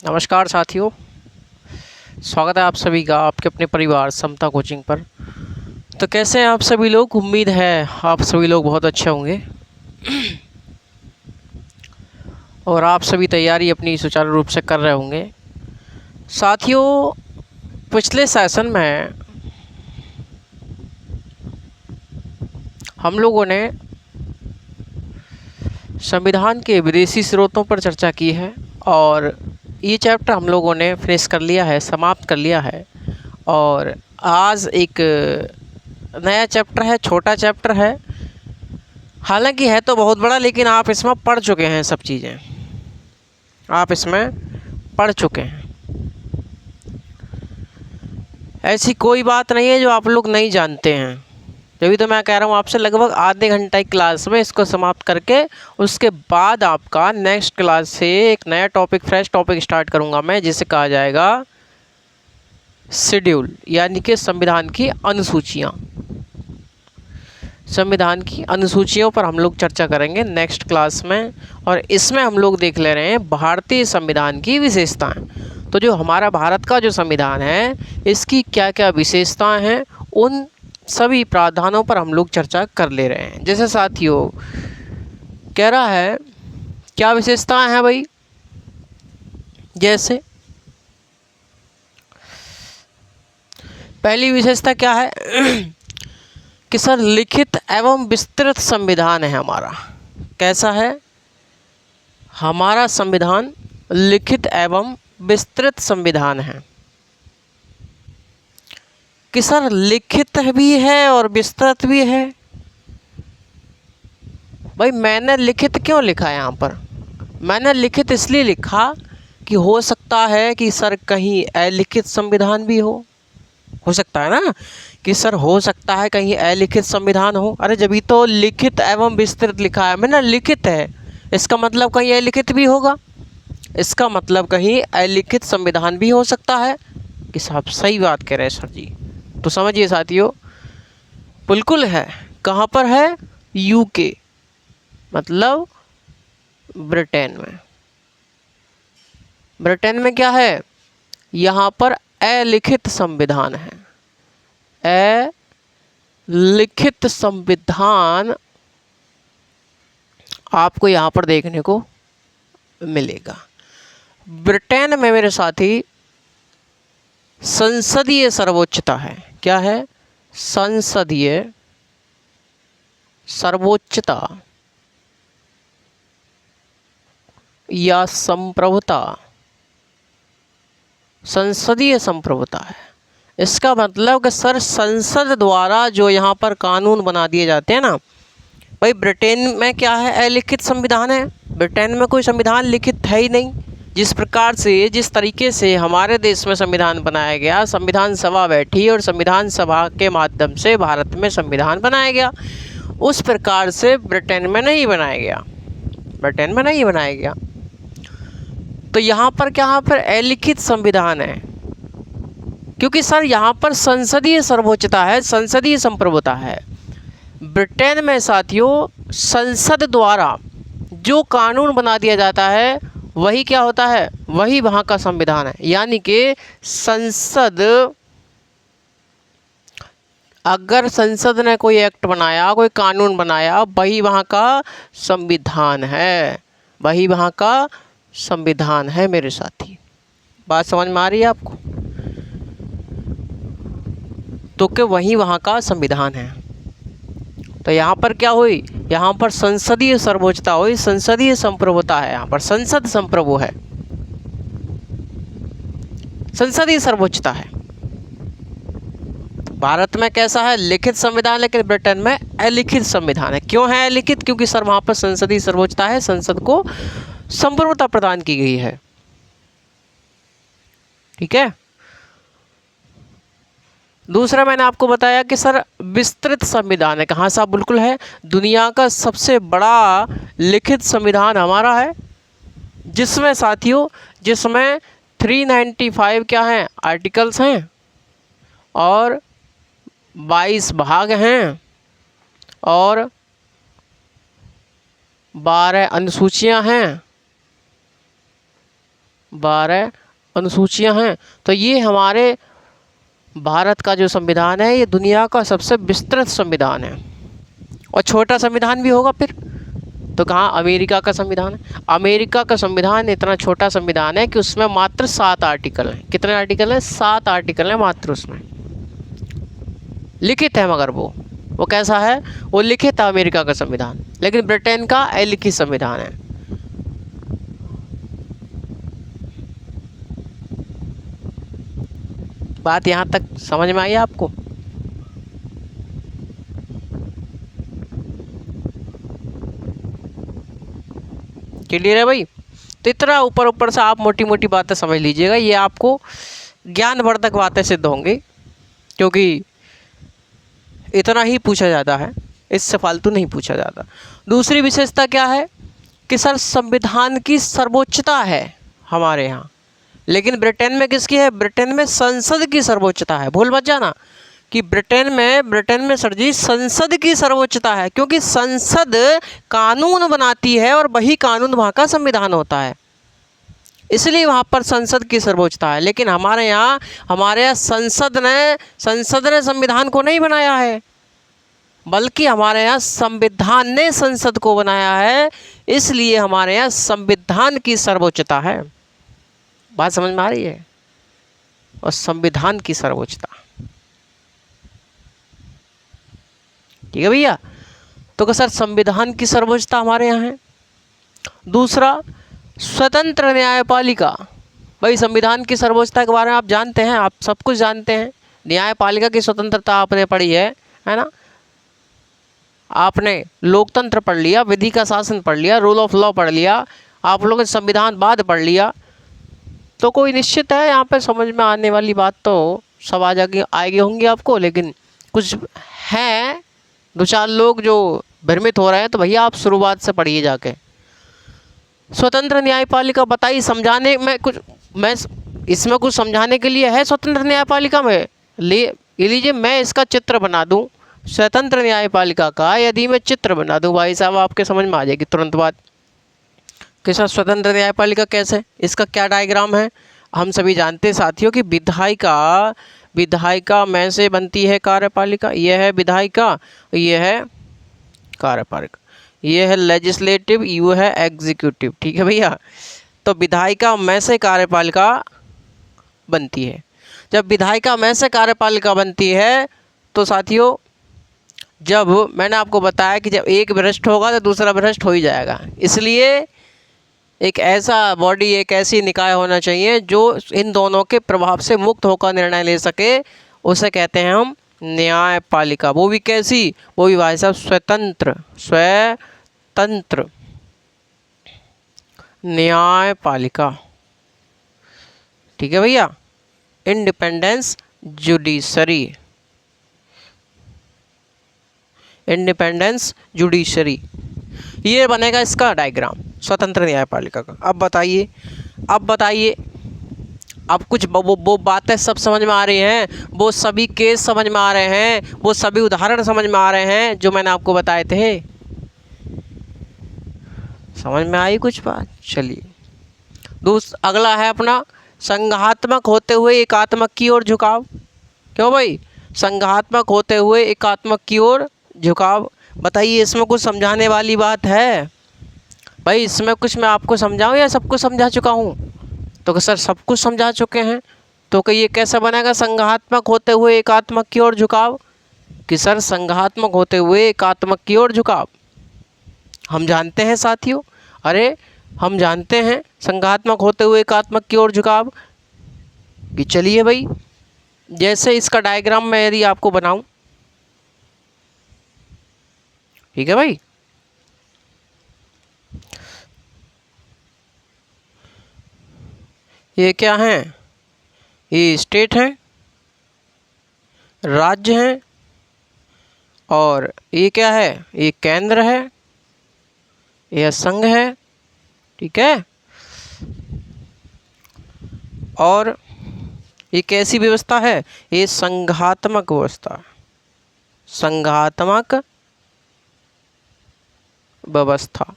नमस्कार साथियों, स्वागत है आप सभी का आपके अपने परिवार समता कोचिंग पर। तो कैसे हैं आप सभी लोग? उम्मीद है आप सभी लोग बहुत अच्छे होंगे और आप सभी तैयारी अपनी सुचारू रूप से कर रहे होंगे। साथियों, पिछले सेशन में हम लोगों ने संविधान के विदेशी स्रोतों पर चर्चा की है और ये चैप्टर हम लोगों ने फिनिश कर लिया है, समाप्त कर लिया है। और आज एक नया चैप्टर है, छोटा चैप्टर है, हालांकि है तो बहुत बड़ा, लेकिन आप इसमें पढ़ चुके हैं, सब चीज़ें आप इसमें पढ़ चुके हैं। ऐसी कोई बात नहीं है जो आप लोग नहीं जानते हैं। तभी तो मैं कह रहा हूँ आपसे, लगभग आधे घंटे की क्लास में इसको समाप्त करके उसके बाद आपका नेक्स्ट क्लास से एक नया टॉपिक, फ्रेश टॉपिक स्टार्ट करूँगा मैं, जिसे कहा जाएगा शेड्यूल, यानी कि संविधान की अनुसूचियाँ। संविधान की अनुसूचियों पर हम लोग चर्चा करेंगे नेक्स्ट क्लास में। और इसमें हम लोग देख ले रहे हैं भारतीय संविधान की विशेषताएं। तो जो हमारा भारत का जो संविधान है, इसकी क्या क्या विशेषताएं हैं, उन सभी प्रावधानों पर हम लोग चर्चा कर ले रहे हैं। जैसे साथियों कह रहा है, क्या विशेषताएं हैं भाई? जैसे पहली विशेषता क्या है कि सर लिखित एवं विस्तृत संविधान है हमारा। कैसा है हमारा संविधान? लिखित एवं विस्तृत संविधान है। कि सर लिखित भी है और विस्तृत भी है। भाई मैंने लिखित क्यों लिखा है यहाँ पर? मैंने लिखित इसलिए लिखा कि हो सकता है कि सर कहीं अलिखित संविधान भी हो सकता है ना, कि सर हो सकता है कहीं अलिखित संविधान हो। अरे जब भी तो लिखित एवं विस्तृत लिखा है, मैंने लिखित है, इसका मतलब कहीं अलिखित भी होगा, इसका मतलब कहीं अलिखित संविधान भी हो सकता है। कि साहब सही बात कह रहे हैं सर जी। तो समझिए साथियों, बिल्कुल है। कहाँ पर है? यूके, मतलब ब्रिटेन में। ब्रिटेन में क्या है? यहाँ पर अलिखित संविधान है। अलिखित संविधान आपको यहाँ पर देखने को मिलेगा। ब्रिटेन में मेरे साथी संसदीय सर्वोच्चता है। क्या है? संसदीय सर्वोच्चता या संप्रभुता, संसदीय संप्रभुता है। इसका मतलब कि सर संसद द्वारा जो यहाँ पर कानून बना दिए जाते हैं ना भाई। ब्रिटेन में क्या है? अलिखित संविधान है। ब्रिटेन में कोई संविधान लिखित है ही नहीं। जिस प्रकार से, जिस तरीके से हमारे देश में संविधान बनाया गया, संविधान सभा बैठी और संविधान सभा के माध्यम से भारत में संविधान बनाया गया, उस प्रकार से ब्रिटेन में नहीं बनाया गया। ब्रिटेन में नहीं बनाया गया। तो यहाँ पर क्या पर अलिखित संविधान है, क्योंकि सर यहाँ पर संसदीय सर्वोच्चता है, संसदीय संप्रभुता है। ब्रिटेन में साथियों संसद द्वारा जो कानून बना दिया जाता है वही क्या होता है? वही वहाँ का संविधान है। यानी कि संसद, अगर संसद ने कोई एक्ट बनाया, कोई कानून बनाया, वही वहाँ का संविधान है, वही वहाँ का संविधान है मेरे साथी। बात समझ में आ रही है आपको? तो कि वही वहाँ का संविधान है। तो यहाँ पर क्या हुई? यहाँ पर संसदीय सर्वोच्चता हुई, संसदीय संप्रभुता है। यहाँ पर संसद संप्रभु है, संसदीय सर्वोच्चता है। भारत में कैसा है? लिखित संविधान, लेकिन ब्रिटेन में अलिखित संविधान है। क्यों है अलिखित? क्योंकि सर वहाँ पर संसदीय सर्वोच्चता है, संसद को संप्रभुता प्रदान की गई है। ठीक है। दूसरा मैंने आपको बताया कि सर विस्तृत संविधान है। कहाँ साहब? बिल्कुल है, दुनिया का सबसे बड़ा लिखित संविधान हमारा है, जिसमें साथियों, जिसमें 395 क्या हैं? आर्टिकल्स हैं और 22 भाग हैं और 12 अनुसूचियां हैं 12 अनुसूचियां हैं। तो ये हमारे भारत का जो संविधान है ये दुनिया का सबसे विस्तृत संविधान है। और छोटा संविधान भी होगा फिर तो कहाँ, अमेरिका का संविधान है। अमेरिका का संविधान इतना छोटा संविधान है कि उसमें मात्र 7 आर्टिकल हैं। कितने आर्टिकल हैं? 7 आर्टिकल हैं मात्र उसमें, लिखित है। मगर वो कैसा है? वो लिखित है अमेरिका का संविधान, लेकिन ब्रिटेन का अलिखित संविधान है। बात यहाँ तक समझ में आई आपको? क्लियर है भाई? तो इतना ऊपर ऊपर से आप मोटी मोटी बातें समझ लीजिएगा, ये आपको ज्ञानवर्धक बातें सिद्ध होंगी, क्योंकि इतना ही पूछा जाता है, इससे फालतू नहीं पूछा जाता। दूसरी विशेषता क्या है कि सर संविधान की सर्वोच्चता है हमारे यहाँ, लेकिन ब्रिटेन में किसकी है? ब्रिटेन में संसद की सर्वोच्चता है। भूल मत जाना कि ब्रिटेन में सर जी संसद की सर्वोच्चता है, क्योंकि संसद कानून बनाती है और वही कानून वहाँ का संविधान होता है, इसलिए वहाँ पर संसद की सर्वोच्चता है। लेकिन हमारे यहाँ संसद ने संविधान को नहीं बनाया है, बल्कि हमारे यहाँ संविधान ने संसद को बनाया है, इसलिए हमारे यहाँ संविधान की सर्वोच्चता है। बात समझ में आ रही है? और संविधान की सर्वोच्चता, ठीक है भैया? तो सर संविधान की सर्वोच्चता हमारे यहाँ है। दूसरा, स्वतंत्र न्यायपालिका। भाई संविधान की सर्वोच्चता के बारे में आप जानते हैं, आप सब कुछ जानते हैं। न्यायपालिका की स्वतंत्रता आपने पढ़ी है ना? आपने लोकतंत्र पढ़ लिया, विधि का शासन पढ़ लिया, रूल ऑफ लॉ पढ़ लिया, आप लोगों ने संविधान बाद पढ़ लिया। तो कोई निश्चित है यहाँ पे समझ में आने वाली बात तो सब आएगी होंगी आपको, लेकिन कुछ हैं 2-4 लोग जो भ्रमित हो रहे हैं, तो भैया आप शुरुआत से पढ़िए जाके। स्वतंत्र न्यायपालिका बताइए, समझाने में कुछ, मैं इसमें कुछ समझाने के लिए है स्वतंत्र न्यायपालिका में? लीजिए मैं इसका चित्र बना दूं स्वतंत्र न्यायपालिका का, यदि मैं चित्र बना दूं भाई साहब, आपके समझ में आ जाएगी तुरंत बात कि सर स्वतंत्र न्यायपालिका कैसे, इसका क्या डायग्राम है। हम सभी जानते हैं साथियों कि विधायिका में से बनती है कार्यपालिका, यह है विधायिका, यह है कार्यपालिका, यह है लेजिस्लेटिव, यू है एग्जीक्यूटिव, ठीक है भैया? तो विधायिका में से कार्यपालिका बनती है। जब विधायिका में से कार्यपालिका बनती है तो साथियों, जब मैंने आपको बताया कि जब एक भ्रष्ट होगा तो दूसरा भ्रष्ट हो ही जाएगा, इसलिए एक ऐसा बॉडी, एक ऐसी निकाय होना चाहिए जो इन दोनों के प्रभाव से मुक्त होकर निर्णय ले सके, उसे कहते हैं हम न्यायपालिका। वो भी कैसी? वो भी भाई साहब स्वतंत्र न्यायपालिका, ठीक है भैया? इंडिपेंडेंस जुडिशरी, ये बनेगा इसका डायग्राम स्वतंत्र न्यायपालिका का। अब बताइए अब कुछ वो बातें सब समझ में आ रही हैं, वो सभी केस समझ में आ रहे हैं, वो सभी उदाहरण समझ में आ रहे हैं जो मैंने आपको बताए थे? समझ में आई कुछ बात? चलिए अगला है अपना संघात्मक होते हुए एकात्मक की ओर झुकाव। क्यों भाई? संघात्मक होते हुए एकात्मक की ओर झुकाव, बताइए इसमें कुछ समझाने वाली बात है? भाई इसमें कुछ मैं आपको समझाऊं या सब कुछ समझा चुका हूं? तो सर सब कुछ समझा चुके हैं, तो कि ये कैसा बनेगा संघात्मक होते हुए एकात्मक की ओर झुकाव? कि सर संघात्मक होते हुए एकात्मक की ओर झुकाव हम जानते हैं साथियों, अरे हम जानते हैं संघात्मक होते हुए एकात्मक की ओर झुकाव कि चलिए भाई, जैसे इसका डायग्राम मैं यदि आपको बनाऊं, ठीक है भाई? ये क्या है? ये स्टेट है, राज्य है, और ये क्या है? ये केंद्र है, यह संघ है, ठीक है? और ये कैसी व्यवस्था है? ये संघात्मक व्यवस्था, संघात्मक व्यवस्था।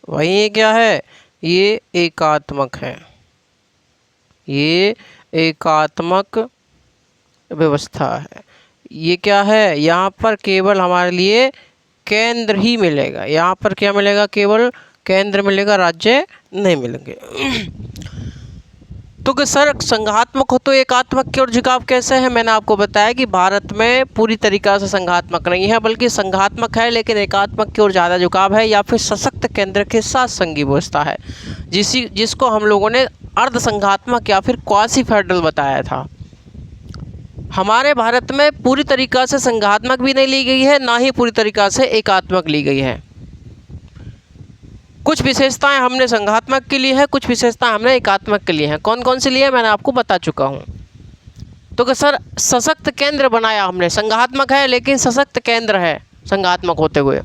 वही क्या है? ये एकात्मक है, ये एकात्मक व्यवस्था है। ये क्या है, यहाँ पर केवल हमारे लिए केंद्र ही मिलेगा। यहाँ पर क्या मिलेगा, केवल केंद्र मिलेगा, राज्य नहीं मिलेंगे। तो कि सर संघात्मक हो तो एकात्मक की ओर झुकाव कैसे है? मैंने आपको बताया कि भारत में पूरी तरीक़ा से संघात्मक नहीं है, बल्कि संघात्मक है लेकिन एकात्मक की ओर ज़्यादा झुकाव है, या फिर सशक्त केंद्र के साथ संघीय व्यवस्था है, जिसको हम लोगों ने अर्ध संघात्मक या फिर क्वासी फेडरल बताया था। हमारे भारत में पूरी तरीक़ा से संघात्मक भी नहीं ली गई है, ना ही पूरी तरीक़ा से एकात्मक ली गई है। कुछ विशेषताएं हमने संघात्मक के लिए है, कुछ विशेषताएं हमने एकात्मक के लिए हैं। कौन कौन सी लिए मैंने आपको बता चुका हूं। तो कि सर सशक्त केंद्र बनाया हमने, संघात्मक है लेकिन सशक्त केंद्र है संघात्मक होते हुए।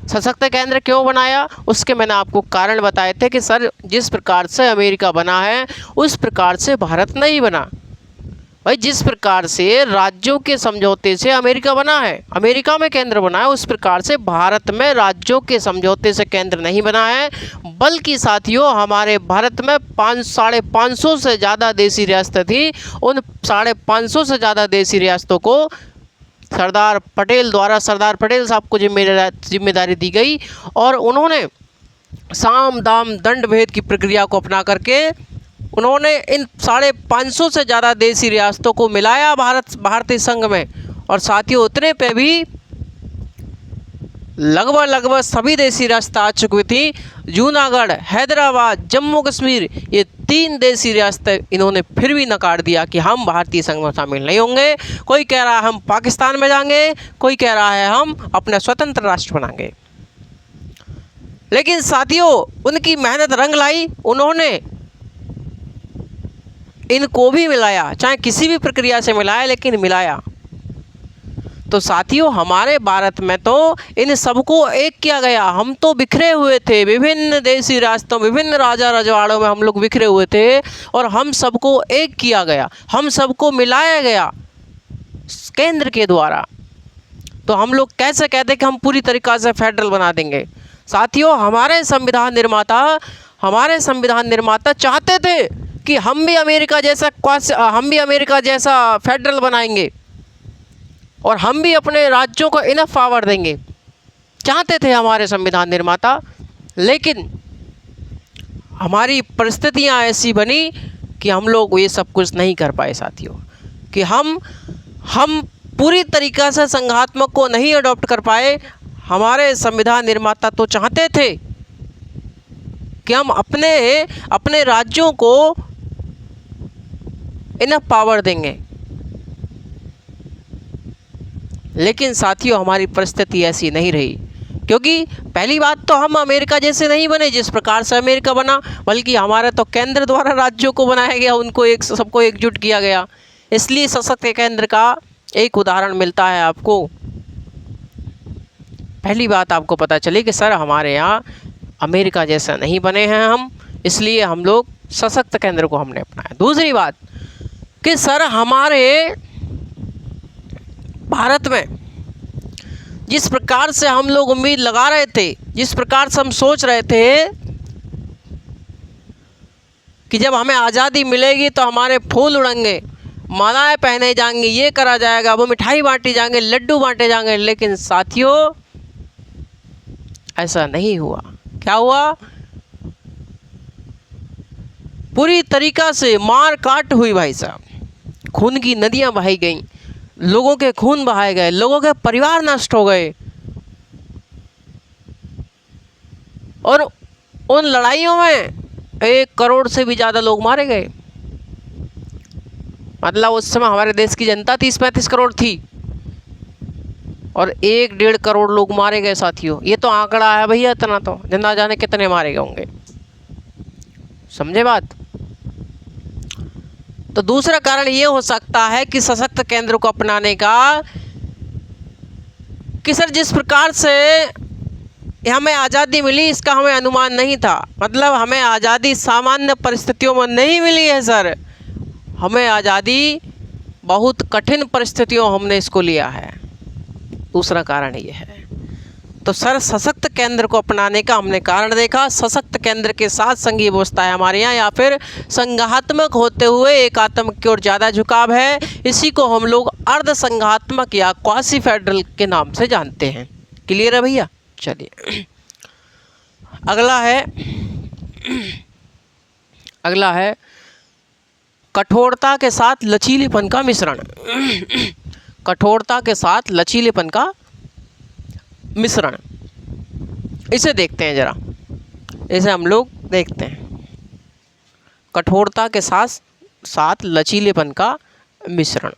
सशक्त केंद्र क्यों बनाया, उसके मैंने आपको कारण बताए थे कि सर जिस प्रकार से अमेरिका बना है उस प्रकार से भारत नहीं बना। भाई जिस प्रकार से राज्यों के समझौते से अमेरिका बना है, अमेरिका में केंद्र बना है, उस प्रकार से भारत में राज्यों के समझौते से केंद्र नहीं बना है, बल्कि साथियों हमारे भारत में 550 से ज़्यादा देशी रियासतें थी। उन 550 से ज़्यादा देशी रियासतों को सरदार पटेल द्वारा, सरदार पटेल साहब को जिम्मेदारी दी गई और उन्होंने साम दाम दंड भेद की प्रक्रिया को अपना करके उन्होंने इन 550 से ज़्यादा देशी रियासतों को मिलाया भारतीय संघ में। और साथियों उतने पे भी लगभग सभी देशी रियासतें आ चुकी थी। जूनागढ़, हैदराबाद, जम्मू कश्मीर, ये 3 देशी रियासतें इन्होंने फिर भी नकार दिया कि हम भारतीय संघ में शामिल नहीं होंगे। कोई कह रहा है हम पाकिस्तान में जाएंगे, कोई कह रहा है हम अपना स्वतंत्र राष्ट्र बनाएंगे। लेकिन साथियों उनकी मेहनत रंग लाई, उन्होंने इनको भी मिलाया, चाहे किसी भी प्रक्रिया से मिलाया लेकिन मिलाया। तो साथियों हमारे भारत में तो इन सबको एक किया गया। हम तो बिखरे हुए थे, विभिन्न देशी रियासतों, विभिन्न राजा रजवाड़ों में हम लोग बिखरे हुए थे और हम सबको एक किया गया, हम सबको मिलाया गया केंद्र के द्वारा। तो हम लोग कैसे कहते कि हम पूरी तरीक़ा से फेडरल बना देंगे? साथियों हमारे संविधान निर्माता चाहते थे कि हम भी अमेरिका जैसा फेडरल बनाएंगे और हम भी अपने राज्यों को इनफ पावर देंगे, चाहते थे हमारे संविधान निर्माता। लेकिन हमारी परिस्थितियां ऐसी बनी कि हम लोग ये सब कुछ नहीं कर पाए साथियों, कि हम पूरी तरीक़ा से संघात्मक को नहीं अडॉप्ट कर पाए। हमारे संविधान निर्माता तो चाहते थे कि हम अपने राज्यों को इनफ पावर देंगे, लेकिन साथियों हमारी परिस्थिति ऐसी नहीं रही। क्योंकि पहली बात तो हम अमेरिका जैसे नहीं बने जिस प्रकार से अमेरिका बना, बल्कि हमारे तो केंद्र द्वारा राज्यों को बनाया गया, उनको सबको एकजुट किया गया। इसलिए सशक्त केंद्र का एक उदाहरण मिलता है आपको। पहली बात आपको पता चली कि सर हमारे यहाँ अमेरिका जैसा नहीं बने हैं हम, इसलिए हम लोग सशक्त केंद्र को हमने अपनाया। दूसरी बात कि सर हमारे भारत में जिस प्रकार से हम लोग उम्मीद लगा रहे थे, जिस प्रकार से हम सोच रहे थे कि जब हमें आज़ादी मिलेगी तो हमारे फूल उड़ेंगे, मालाएं पहने जाएंगी, ये करा जाएगा, वो मिठाई बांटी जाएंगे, लड्डू बांटे जाएंगे, लेकिन साथियों ऐसा नहीं हुआ। क्या हुआ? पूरी तरीक़ा से मार काट हुई भाई साहब, खून की नदियां बहाई गईं, लोगों के खून बहाए गए, लोगों के परिवार नष्ट हो गए और उन लड़ाइयों में 1 करोड़ से भी ज़्यादा लोग मारे गए। मतलब उस समय हमारे देश की जनता 30-35 करोड़ थी और 1-1.5 करोड़ लोग मारे गए साथियों। ये तो आंकड़ा है भैया, इतना तो ना जाने कितने मारे गए होंगे, समझे बात। तो दूसरा कारण ये हो सकता है कि सशक्त केंद्र को अपनाने का कि सर जिस प्रकार से हमें आज़ादी मिली इसका हमें अनुमान नहीं था। मतलब हमें आज़ादी सामान्य परिस्थितियों में नहीं मिली है सर, हमें आज़ादी बहुत कठिन परिस्थितियों हमने इसको लिया है। दूसरा कारण ये है। तो सर सशक्त केंद्र को अपनाने का हमने कारण देखा। सशक्त केंद्र के साथ संघीय व्यवस्था है हमारे यहाँ, या फिर संघात्मक होते हुए एकात्मक की ओर ज़्यादा झुकाव है। इसी को हम लोग अर्ध संघात्मक या क्वासी फेडरल के नाम से जानते हैं। क्लियर है भैया? चलिए अगला है कठोरता के साथ लचीलेपन का मिश्रण। कठोरता के साथ लचीलेपन का मिश्रण, इसे देखते हैं जरा, इसे हम लोग देखते हैं। कठोरता के साथ लचीलेपन का मिश्रण।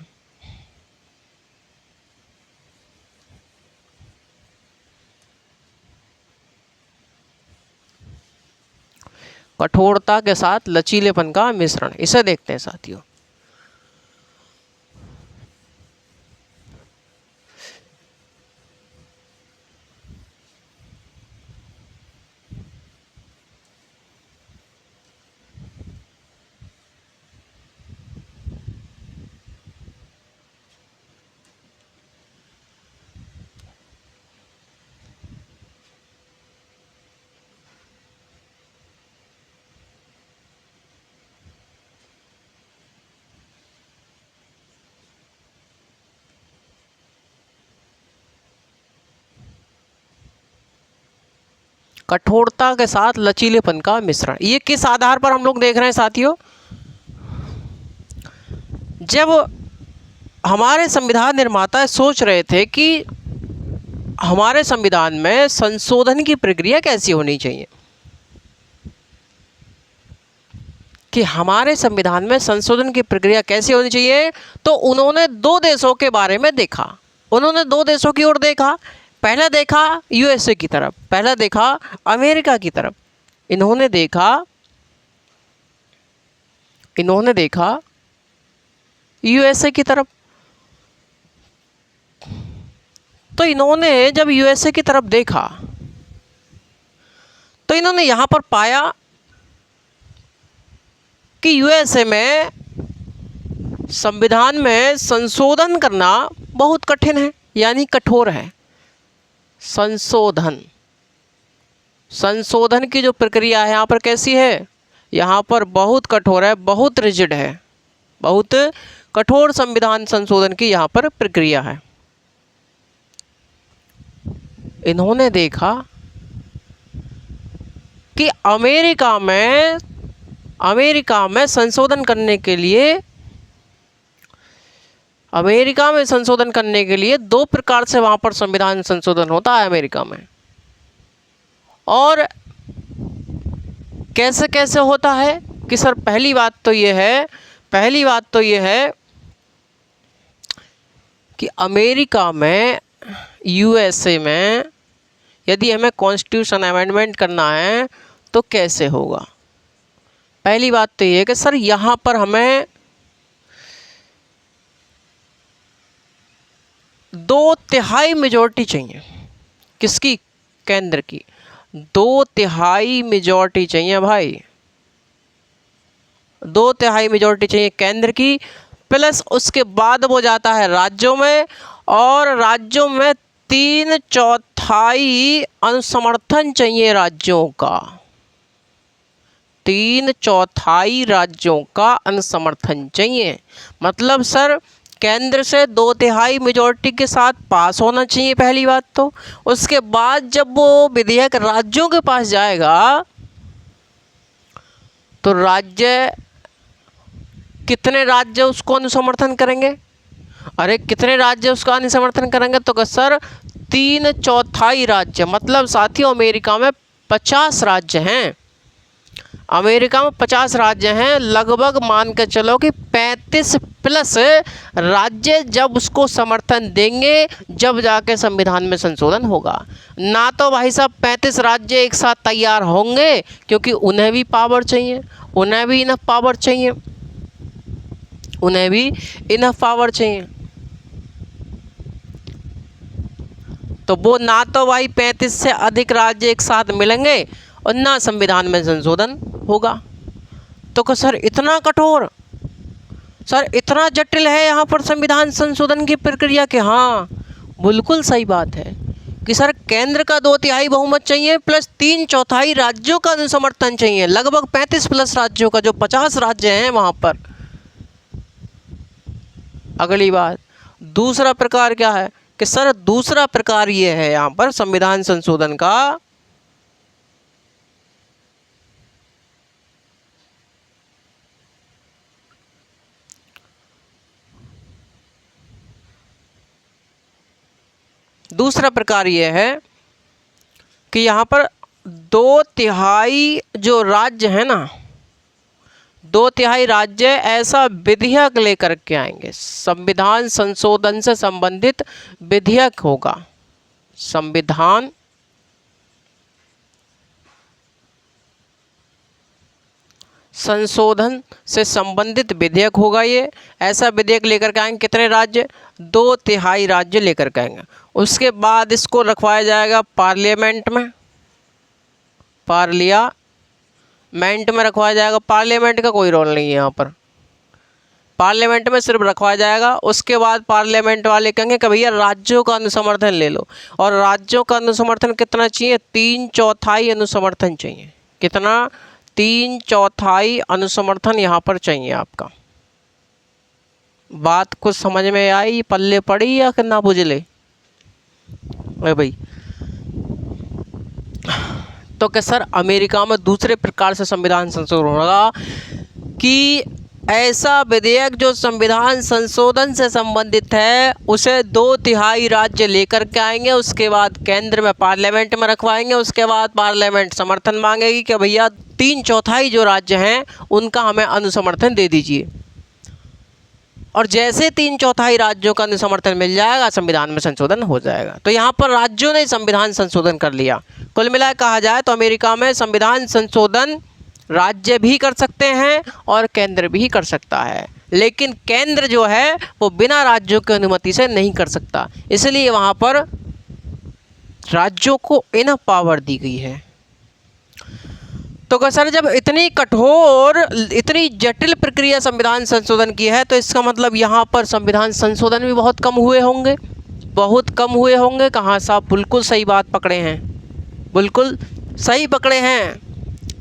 कठोरता के साथ लचीलेपन का मिश्रण, इसे देखते हैं साथियों। कठोरता के साथ लचीलेपन का मिश्रण, ये किस आधार पर हम लोग देख रहे हैं साथियों? जब हमारे संविधान निर्माता सोच रहे थे कि हमारे संविधान में संशोधन की प्रक्रिया कैसी होनी चाहिए, कि हमारे संविधान में संशोधन की प्रक्रिया कैसी होनी चाहिए, तो उन्होंने दो देशों के बारे में देखा। उन्होंने दो देशों की ओर देखा। पहला देखा यूएसए की तरफ, पहला देखा अमेरिका की तरफ। इन्होंने देखा यूएसए की तरफ। तो इन्होंने जब यूएसए की तरफ देखा तो इन्होंने यहाँ पर पाया कि यूएसए में संविधान में संशोधन करना बहुत कठिन है, यानी कठोर है। संशोधन की जो प्रक्रिया है यहाँ पर कैसी है? यहाँ पर बहुत कठोर है, बहुत रिजिड है, बहुत कठोर संविधान संशोधन की यहाँ पर प्रक्रिया है। इन्होंने देखा कि अमेरिका में संशोधन करने के लिए दो प्रकार से वहाँ पर संविधान संशोधन होता है अमेरिका में। और कैसे कैसे होता है कि सर पहली बात तो ये है कि अमेरिका में, यूएसए में यदि हमें कॉन्स्टिट्यूशन अमेंडमेंट करना है तो कैसे होगा? पहली बात तो ये है कि सर यहाँ पर हमें 2/3 मेजॉरिटी चाहिए। किसकी? केंद्र की 2/3 मेजॉरिटी चाहिए भाई, 2/3 मेजॉरिटी चाहिए केंद्र की। प्लस उसके बाद वो जाता है राज्यों में, और राज्यों में 3/4 अनुसमर्थन चाहिए राज्यों का। 3/4 राज्यों का अनुसमर्थन चाहिए। मतलब सर केंद्र से 2/3 मेजॉरिटी के साथ पास होना चाहिए पहली बात तो। उसके बाद जब वो विधेयक राज्यों के पास जाएगा तो कितने राज्य उसको अनुसमर्थन करेंगे? अरे कितने राज्य उसका अनुसमर्थन करेंगे? तो सर 3/4 राज्य। मतलब साथियों अमेरिका में 50 राज्य हैं। अमेरिका में 50 राज्य हैं, लगभग मान के चलो कि 35 प्लस राज्य जब उसको समर्थन देंगे जब जाके संविधान में संशोधन होगा। ना तो भाई साहब 35 राज्य एक साथ तैयार होंगे, क्योंकि उन्हें भी पावर चाहिए, उन्हें भी इनफ पावर चाहिए। तो वो ना तो भाई 35 से अधिक राज्य एक साथ मिलेंगे और ना संविधान में संशोधन होगा। तो सर इतना कठोर, सर इतना जटिल है यहाँ पर संविधान संशोधन की प्रक्रिया के? हाँ बिल्कुल सही बात है, कि सर केंद्र का 2/3 बहुमत चाहिए प्लस 3/4 राज्यों का अनुसमर्थन चाहिए, लगभग 35 प्लस राज्यों का, जो 50 राज्य हैं वहां पर। अगली बात, दूसरा प्रकार क्या है कि सर दूसरा प्रकार ये है यहां पर संविधान संशोधन का दूसरा प्रकार ये है कि यहाँ पर 2/3 जो राज्य है ना, 2/3 राज्य ऐसा विधेयक लेकर के आएंगे, संविधान संशोधन से संबंधित विधेयक होगा, संविधान संशोधन से संबंधित विधेयक होगा। ये ऐसा विधेयक लेकर के आएंगे, कितने राज्य? 2/3 राज्य लेकर के आएंगे। उसके बाद इसको रखवाया जाएगा पार्लियामेंट में, पार्लियामेंट में रखवाया जाएगा। पार्लियामेंट का कोई रोल नहीं है यहाँ पर, पार्लियामेंट में सिर्फ रखवाया जाएगा। उसके बाद पार्लियामेंट वाले कहेंगे कि भैया राज्यों का अनुसमर्थन ले लो, और राज्यों का अनुसमर्थन कितना चाहिए? 3/4 अनुसमर्थन चाहिए। कितना? 3/4 अनुसमर्थन यहाँ पर चाहिए आपका। बात कुछ समझ में आई, पल्ले पड़ी या कि ना बुझले? अरे भाई, तो क्या सर अमेरिका में दूसरे प्रकार से संविधान संशोधन होगा कि ऐसा विधेयक जो संविधान संशोधन से संबंधित है उसे 2/3 राज्य लेकर के आएंगे, उसके बाद केंद्र में पार्लियामेंट में रखवाएंगे, उसके बाद पार्लियामेंट समर्थन मांगेगी कि भैया 3/4 जो राज्य हैं उनका हमें अनुसमर्थन दे दीजिए। और जैसे 3/4 राज्यों का अनुसमर्थन मिल जाएगा, संविधान में संशोधन हो जाएगा। तो यहाँ पर राज्यों ने संविधान संशोधन कर लिया। कुल मिलाकर कहा जाए तो अमेरिका में संविधान संशोधन राज्य भी कर सकते हैं और केंद्र भी कर सकता है, लेकिन केंद्र जो है वो बिना राज्यों की अनुमति से नहीं कर सकता, इसलिए वहाँ पर राज्यों को इनफ पावर दी गई है। तो सर जब इतनी कठोर, इतनी जटिल प्रक्रिया संविधान संशोधन की है, तो इसका मतलब यहाँ पर संविधान संशोधन भी बहुत कम हुए होंगे, बहुत कम हुए होंगे। कहाँ साहब, बिल्कुल सही बात पकड़े हैं, बिल्कुल सही पकड़े हैं।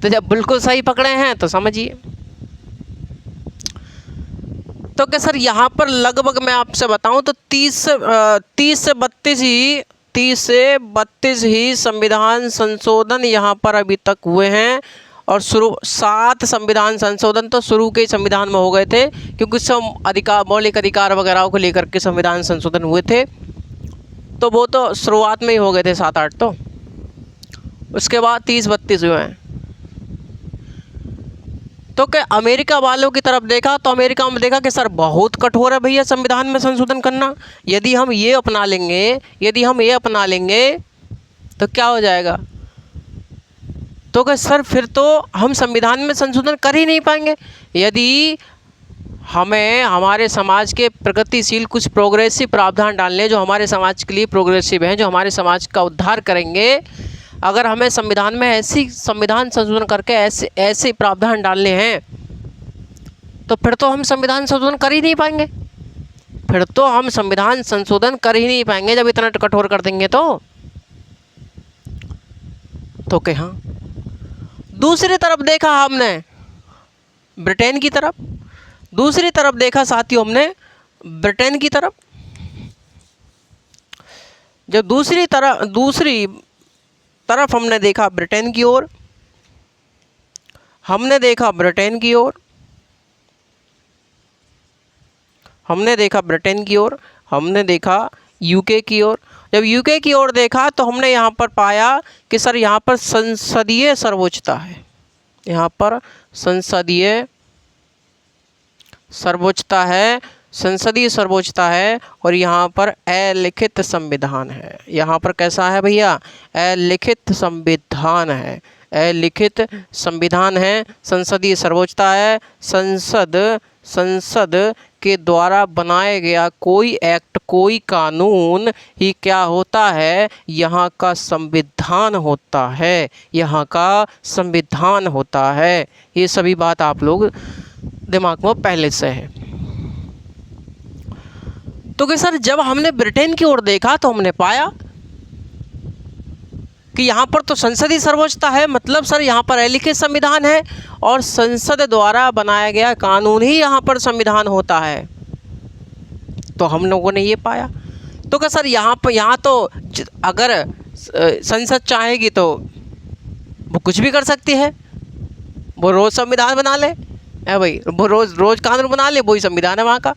तो जब बिल्कुल सही पकड़े हैं तो समझिए। तो क्या सर यहाँ पर लगभग मैं आपसे बताऊं तो 30 से 32 ही संविधान संशोधन यहाँ पर अभी तक हुए हैं, और 7 संविधान संशोधन तो शुरू के संविधान में हो गए थे, क्योंकि सब अधिकार, मौलिक अधिकार वगैरह को लेकर के संविधान संशोधन हुए थे, तो वो तो शुरुआत में ही हो गए थे 7-8। तो उसके बाद 30-32 हुए हैं। तो क्या अमेरिका वालों की तरफ देखा तो अमेरिका में देखा कि सर बहुत कठोर है भैया संविधान में संशोधन करना, यदि हम ये अपना लेंगे तो क्या हो जाएगा? तो क्या सर फिर तो हम संविधान में संशोधन कर ही नहीं पाएंगे। यदि हमें हमारे समाज के प्रगतिशील कुछ प्रोग्रेसिव प्रावधान डालने, जो हमारे समाज के लिए प्रोग्रेसिव हैं, जो हमारे समाज का उद्धार करेंगे, अगर हमें संविधान में ऐसी संविधान संशोधन करके ऐसे प्रावधान डालने हैं, तो फिर तो हम संविधान संशोधन कर ही नहीं पाएंगे। जब इतना कठोर कर देंगे तो क्या। दूसरी तरफ देखा हमने ब्रिटेन की तरफ, दूसरी तरफ देखा साथियों हमने ब्रिटेन की तरफ। जब दूसरी तरफ हमने देखा ब्रिटेन की ओर, हमने देखा ब्रिटेन की ओर, हमने देखा ब्रिटेन की ओर, हमने देखा यूके की ओर। जब यूके की ओर देखा तो हमने यहाँ पर पाया कि सर यहाँ पर संसदीय सर्वोच्चता है, यहाँ पर संसदीय सर्वोच्चता है, संसदीय सर्वोच्चता है, और यहाँ पर अलिखित संविधान है। यहाँ पर कैसा है भैया? अलिखित संविधान है, अलिखित संविधान है, संसदीय सर्वोच्चता है। संसद के द्वारा बनाया गया कोई एक्ट, कोई कानून ही क्या होता है? यहाँ का संविधान होता है, यहाँ का संविधान होता है। ये सभी बात आप लोग दिमाग में पहले से है। तो कि सर जब हमने ब्रिटेन की ओर देखा तो हमने पाया कि यहाँ पर तो संसदीय सर्वोच्चता है, मतलब सर यहाँ पर अलिखित संविधान है और संसद द्वारा बनाया गया कानून ही यहाँ पर संविधान होता है। तो हम लोगों ने ये पाया। तो क्या सर यहाँ तो अगर संसद चाहेगी तो वो कुछ भी कर सकती है, वो रोज़ संविधान बना ले, है भाई, वो रोज़ कानून बना ले, वही संविधान है वहाँ का।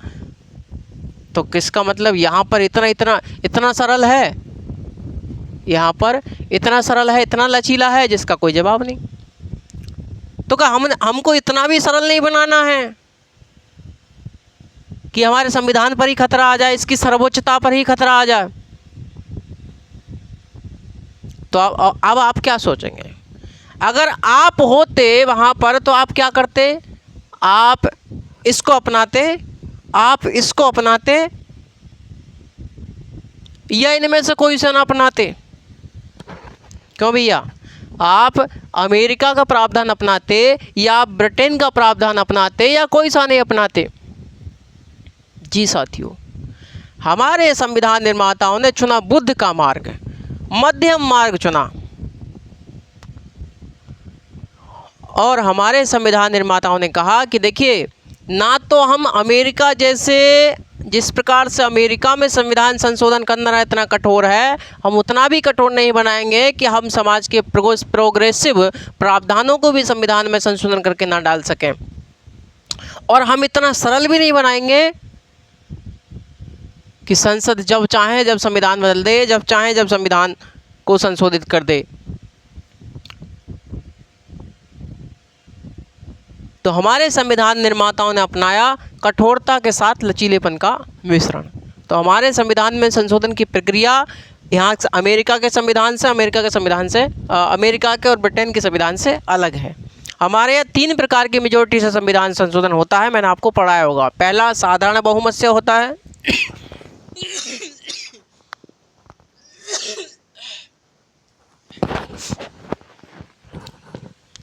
तो किसका मतलब यहाँ पर इतना सरल है, यहाँ पर इतना सरल है, इतना लचीला है जिसका कोई जवाब नहीं। तो क्या हमको इतना भी सरल नहीं बनाना है कि हमारे संविधान पर ही खतरा आ जाए, इसकी सर्वोच्चता पर ही खतरा आ जाए। तो अब आप क्या सोचेंगे? अगर आप होते वहाँ पर तो आप क्या करते? आप इसको अपनाते या इनमें से कोई से ना अपनाते? क्यों भैया? आप अमेरिका का प्रावधान अपनाते या आप ब्रिटेन का प्रावधान अपनाते या कोई सा नहीं अपनाते? जी साथियों, हमारे संविधान निर्माताओं ने चुना बुद्ध का मार्ग, मध्यम मार्ग चुना। और हमारे संविधान निर्माताओं ने कहा कि देखिए, ना तो हम अमेरिका जैसे, जिस प्रकार से अमेरिका में संविधान संशोधन करना इतना कठोर है, हम उतना भी कठोर नहीं बनाएंगे कि हम समाज के प्रोग्रेसिव प्रावधानों को भी संविधान में संशोधन करके ना डाल सकें। और हम इतना सरल भी नहीं बनाएंगे कि संसद जब चाहे जब संविधान बदल दे, जब चाहे जब संविधान को संशोधित कर दे। तो हमारे संविधान निर्माताओं ने अपनाया कठोरता के साथ लचीलेपन का मिश्रण। तो हमारे संविधान में संशोधन की प्रक्रिया यहाँ अमेरिका के और ब्रिटेन के संविधान से अलग है। हमारे यहाँ 3 प्रकार की मेजोरिटी से संविधान संशोधन होता है, मैंने आपको पढ़ाया होगा। पहला साधारण बहुमत से होता है।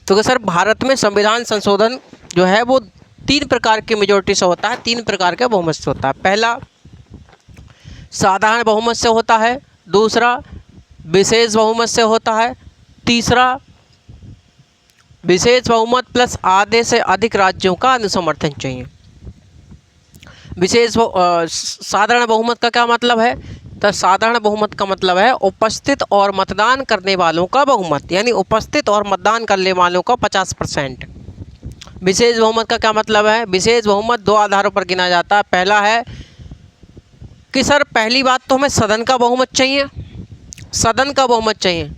तो सर भारत में संविधान संशोधन जो है वो 3 प्रकार की मेजोरिटी से होता है, 3 प्रकार के बहुमत से होता है। पहला साधारण बहुमत से होता है, दूसरा विशेष बहुमत से होता है, तीसरा विशेष बहुमत प्लस आधे से अधिक राज्यों का अनुसमर्थन चाहिए। साधारण बहुमत का क्या मतलब है? तो साधारण बहुमत का मतलब है उपस्थित और मतदान करने वालों का बहुमत, यानी उपस्थित और मतदान करने वालों का 50%। विशेष बहुमत का क्या मतलब है? विशेष बहुमत 2 आधारों पर गिना जाता है। पहला है कि सर पहली बात तो हमें सदन का बहुमत चाहिए,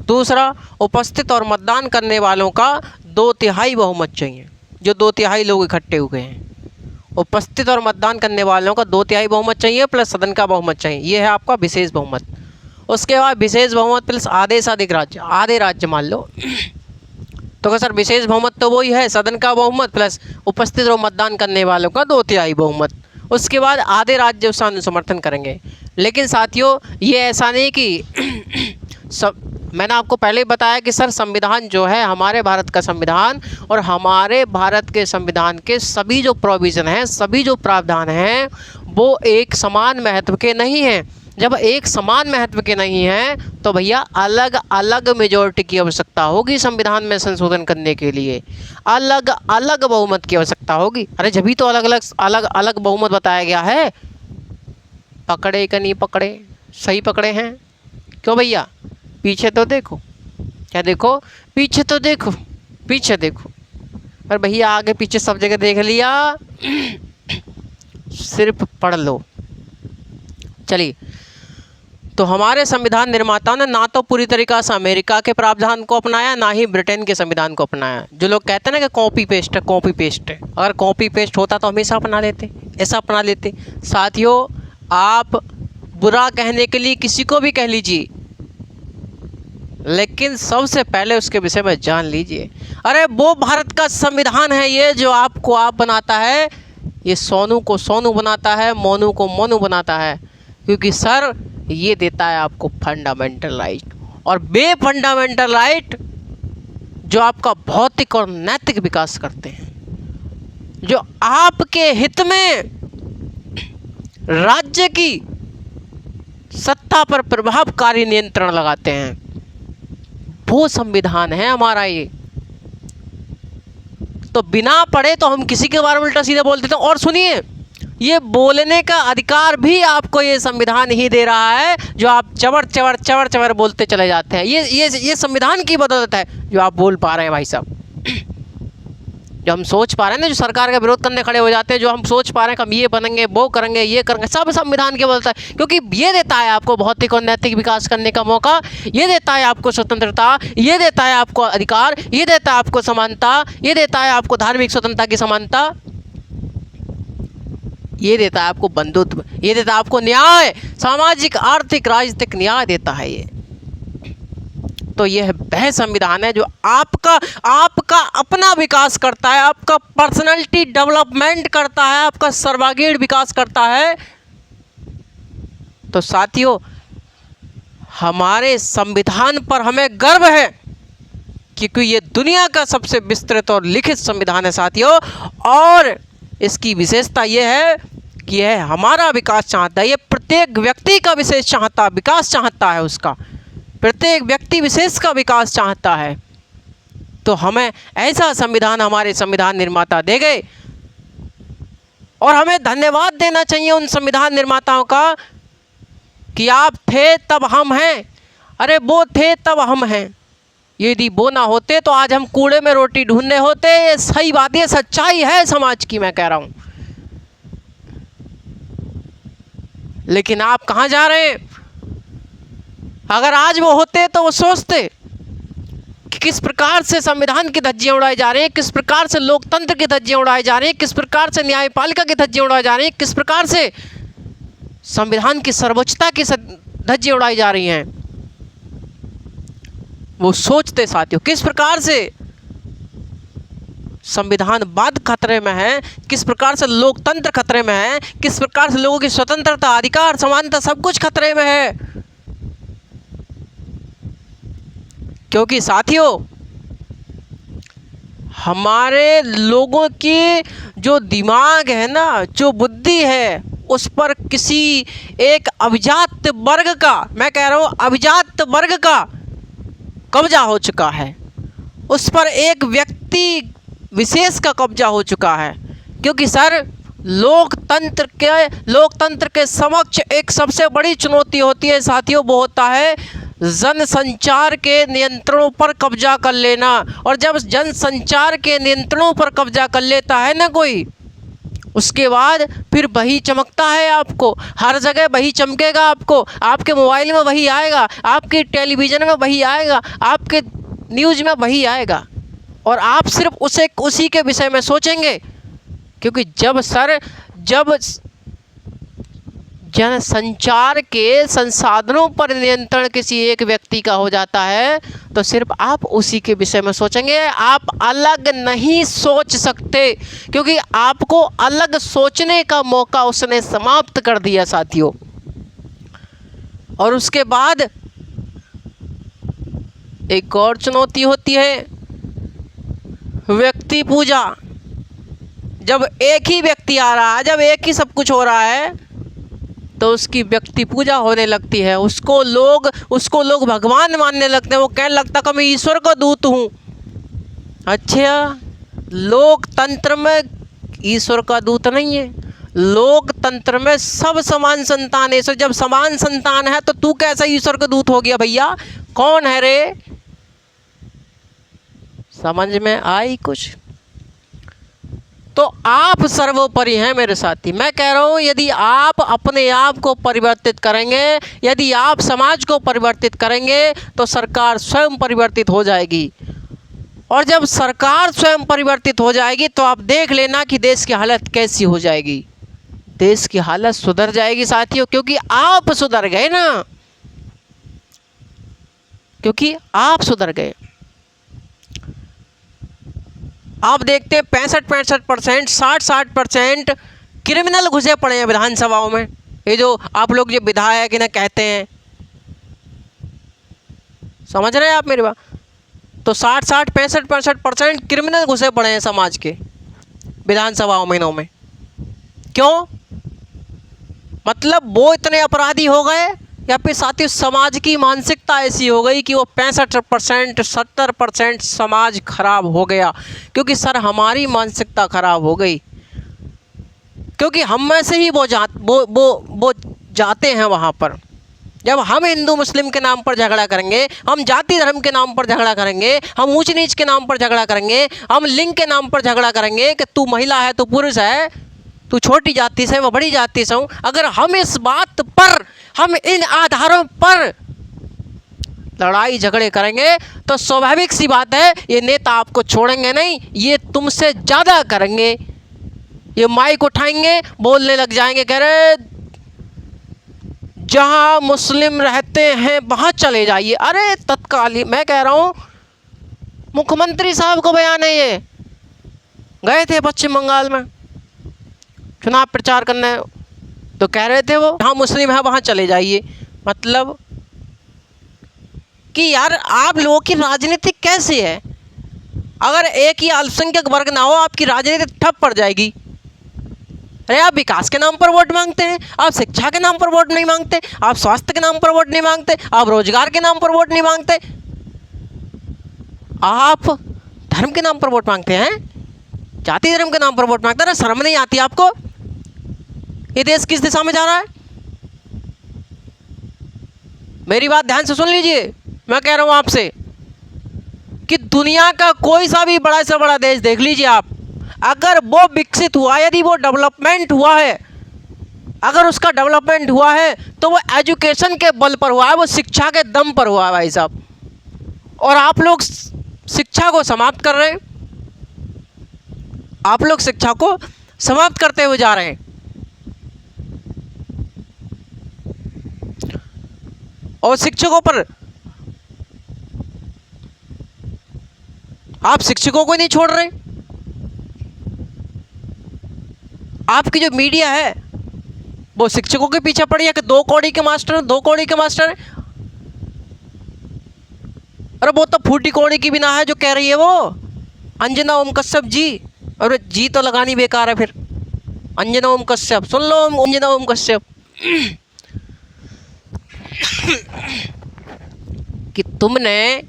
दूसरा उपस्थित और मतदान करने वालों का 2/3 बहुमत चाहिए, जो 2/3 लोग इकट्ठे हुए हैं। उपस्थित और मतदान करने वालों का 2/3 बहुमत चाहिए प्लस सदन का बहुमत चाहिए, ये है आपका विशेष बहुमत। उसके बाद विशेष बहुमत प्लस आधे से अधिक राज्य, आधे राज्य मान लो। तो क्या सर विशेष बहुमत तो वही है, सदन का बहुमत प्लस उपस्थित और मतदान करने वालों का 2/3 बहुमत। उसके बाद आधे राज्य उसका अनुसमर्थन करेंगे। लेकिन साथियों ये ऐसा नहीं कि मैंने आपको पहले ही बताया कि सर संविधान जो है, हमारे भारत का संविधान और हमारे भारत के संविधान के सभी जो प्रोविज़न हैं, सभी जो प्रावधान हैं, वो एक समान महत्व के नहीं हैं। जब एक समान महत्व के नहीं हैं तो भैया अलग अलग मेजॉरिटी की आवश्यकता होगी संविधान में संशोधन करने के लिए, अलग अलग बहुमत की आवश्यकता होगी। अरे जब भी तो अलग अलग बहुमत बताया गया है। पकड़े कि नहीं पकड़े? सही पकड़े हैं? क्यों भैया? पीछे तो देखो। क्या देखो? पीछे तो देखो, पीछे देखो। पर भैया आगे पीछे सब जगह देख लिया, सिर्फ पढ़ लो। चलिए, तो हमारे संविधान निर्माताओं ने ना तो पूरी तरीक़ा से अमेरिका के प्रावधान को अपनाया, ना ही ब्रिटेन के संविधान को अपनाया। जो लोग कहते हैं ना कि कॉपी पेस्ट है, अगर कॉपी पेस्ट होता तो हमेशा ऐसा अपना लेते। साथियों, आप बुरा कहने के लिए किसी को भी कह लीजिए, लेकिन सबसे पहले उसके विषय में जान लीजिए। अरे वो भारत का संविधान है, ये जो आपको आप बनाता है, ये सोनू को सोनू बनाता है, मोनू को मोनू बनाता है। क्योंकि सर ये देता है आपको फंडामेंटल राइट, और बेफंडामेंटल राइट जो आपका भौतिक और नैतिक विकास करते हैं, जो आपके हित में राज्य की सत्ता पर प्रभावकारी नियंत्रण लगाते हैं। वो संविधान है हमारा ये। तो बिना पढ़े तो हम किसी के बारे में उल्टा सीधा बोल देते हैं। और सुनिए, ये बोलने का अधिकार भी आपको ये संविधान ही दे रहा है, जो आप चवर चवर चवर चवर बोलते चले जाते हैं। ये संविधान की बदौलत है जो आप बोल पा रहे हैं भाई साहब। जो हम सोच पा रहे हैं ना, जो सरकार का विरोध करने खड़े हो जाते हैं, जो हम सोच पा रहे हैं कि हम ये बनेंगे, वो करेंगे, ये करेंगे, सब संविधान के बदौलत है। क्योंकि ये देता है आपको भौतिक और नैतिक विकास करने का मौका, ये देता है आपको स्वतंत्रता, ये देता है आपको अधिकार, ये देता है आपको समानता, ये देता है आपको धार्मिक स्वतंत्रता की समानता, ये देता है आपको बंधुत्व, ये देता है आपको न्याय, सामाजिक आर्थिक राजनीतिक न्याय देता है ये। तो यह वह संविधान है जो आपका अपना विकास करता है, आपका पर्सनालिटी डेवलपमेंट करता है, आपका सर्वांगीण विकास करता है। तो साथियों, हमारे संविधान पर हमें गर्व है, क्योंकि ये दुनिया का सबसे विस्तृत और लिखित संविधान है साथियों। और इसकी विशेषता यह है कि यह हमारा विकास चाहता है, ये प्रत्येक व्यक्ति का विकास चाहता है, उसका प्रत्येक व्यक्ति विशेष का विकास चाहता है। तो हमें ऐसा संविधान हमारे संविधान निर्माता दे गए, और हमें धन्यवाद देना चाहिए उन संविधान निर्माताओं का कि आप थे तब हम हैं, अरे वो थे तब हम हैं। यदि वो ना होते तो आज हम कूड़े में रोटी ढूंढने होते। ये सही बात, ये सच्चाई है समाज की, मैं कह रहा हूँ। लेकिन आप कहाँ जा रहे हैं? अगर आज वो होते तो वो सोचते कि किस प्रकार से संविधान की धज्जियां उड़ाई जा रही हैं, किस प्रकार से लोकतंत्र की धज्जियां उड़ाई जा रही हैं, किस प्रकार से न्यायपालिका की धज्जियां उड़ाई जा रही हैं, किस प्रकार से संविधान की सर्वोच्चता की धज्जियां उड़ाई जा रही हैं। वो सोचते साथियों, किस प्रकार से संविधानवाद खतरे में है, किस प्रकार से लोकतंत्र खतरे में है, किस प्रकार से लोगों की स्वतंत्रता, अधिकार, समानता सब कुछ खतरे में है। क्योंकि साथियों, हमारे लोगों की जो दिमाग है ना, जो बुद्धि है, उस पर किसी एक अभिजात वर्ग का, मैं कह रहा हूँ अभिजात वर्ग का कब्जा हो चुका है। उस पर एक व्यक्ति विशेष का कब्जा हो चुका है। क्योंकि सर, लोकतंत्र के समक्ष एक सबसे बड़ी चुनौती होती है साथियों, वो होता है जनसंचार के नियंत्रणों पर कब्जा कर लेना। और जब जनसंचार के नियंत्रणों पर कब्जा कर लेता है ना कोई, उसके बाद फिर वही चमकता है आपको, हर जगह वही चमकेगा आपको। आपके मोबाइल में वही आएगा, आपके टेलीविज़न में वही आएगा, आपके न्यूज़ में वही आएगा, और आप सिर्फ उसी के विषय में सोचेंगे। क्योंकि जब जनसंचार के संसाधनों पर नियंत्रण किसी एक व्यक्ति का हो जाता है, तो सिर्फ आप उसी के विषय में सोचेंगे, आप अलग नहीं सोच सकते। क्योंकि आपको अलग सोचने का मौका उसने समाप्त कर दिया साथियों। और उसके बाद एक और चुनौती होती है व्यक्ति पूजा। जब एक ही व्यक्ति आ रहा है, जब एक ही सब कुछ हो रहा है, तो उसकी व्यक्ति पूजा होने लगती है। उसको लोग भगवान मानने लगते हैं। वो कहने लगता कि मैं ईश्वर का दूत हूँ। अच्छा, लोकतंत्र में ईश्वर का दूत नहीं है, लोकतंत्र में सब समान संतान है। जब समान संतान है तो तू कैसा ईश्वर का दूत हो गया भैया? कौन है रे? समझ में आई कुछ? तो आप सर्वोपरि हैं मेरे साथी। मैं कह रहा हूँ, यदि आप अपने आप को परिवर्तित करेंगे, यदि आप समाज को परिवर्तित करेंगे, तो सरकार स्वयं परिवर्तित हो जाएगी। और जब सरकार स्वयं परिवर्तित हो जाएगी, तो आप देख लेना कि देश की हालत कैसी हो जाएगी। देश की हालत सुधर जाएगी साथियों, क्योंकि आप सुधर गए ना, क्योंकि आप सुधर गए। आप देखते हैं 65% 60% क्रिमिनल घुसे पड़े हैं विधानसभाओं में। ये जो आप लोग जो विधायक ना कहते हैं, समझ रहे हैं आप मेरी बात? तो 65% क्रिमिनल घुसे पड़े हैं समाज के विधानसभाओं में। क्यों? मतलब वो इतने अपराधी हो गए या फिर साथियों समाज की मानसिकता ऐसी हो गई कि वो 65% 70% समाज खराब हो गया, क्योंकि सर हमारी मानसिकता खराब हो गई, क्योंकि हम में से ही वो जाते हैं वहाँ पर। जब हम हिंदू मुस्लिम के नाम पर झगड़ा करेंगे, हम जाति धर्म के नाम पर झगड़ा करेंगे, हम ऊंच नीच के नाम पर झगड़ा करेंगे, हम लिंग के नाम पर झगड़ा करेंगे कि तू महिला है, तू पुरुष है, तू छोटी जाति से, वो बड़ी जाति से हूँ, अगर हम इस बात पर, हम इन आधारों पर लड़ाई झगड़े करेंगे तो स्वाभाविक सी बात है ये नेता आपको छोड़ेंगे नहीं, ये तुमसे ज़्यादा करेंगे। ये माइक उठाएंगे, बोलने लग जाएंगे, कह रहे जहाँ मुस्लिम रहते हैं वहाँ चले जाइए। अरे तत्कालीन मैं कह रहा हूँ मुख्यमंत्री साहब को बयान है, ये गए थे पश्चिम बंगाल में चुनाव प्रचार करने, तो कह रहे थे वो जहाँ मुस्लिम है वहाँ चले जाइए। मतलब कि यार आप लोगों की राजनीति कैसी है? अगर एक ही अल्पसंख्यक वर्ग ना हो आपकी राजनीति ठप पड़ जाएगी। अरे आप विकास के नाम पर वोट मांगते हैं, आप शिक्षा के नाम पर वोट नहीं मांगते, आप स्वास्थ्य के नाम पर वोट नहीं मांगते, आप रोजगार के नाम पर वोट नहीं मांगते, आप धर्म के नाम पर वोट मांगते हैं, जाति धर्म के नाम पर वोट मांगते हैं। शर्म नहीं आती आपको? ये देश किस दिशा में जा रहा है? मेरी बात ध्यान से सुन लीजिए, मैं कह रहा हूं आपसे कि दुनिया का कोई सा भी बड़ा से बड़ा देश देख लीजिए आप, अगर वो विकसित हुआ, यदि वो डेवलपमेंट हुआ है, अगर उसका डेवलपमेंट हुआ है तो वो एजुकेशन के बल पर हुआ है, वो शिक्षा के दम पर हुआ है भाई साहब। और आप लोग शिक्षा को समाप्त कर रहे हैं, आप लोग शिक्षा को समाप्त करते हुए जा रहे हैं। और शिक्षकों पर, आप शिक्षकों को नहीं छोड़ रहे। आपकी जो मीडिया है वो शिक्षकों के पीछे पड़ी है कि 2 कौड़ी के मास्टर हैं, 2 कौड़ी के मास्टर हैं। अरे वो तो फूटी कौड़ी की बिना है जो कह रही है वो अंजना ओम कश्यप जी। अरे जी तो लगानी बेकार है फिर। अंजना ओम कश्यप, सुन लो अंजना ओम कश्यप कि तुमने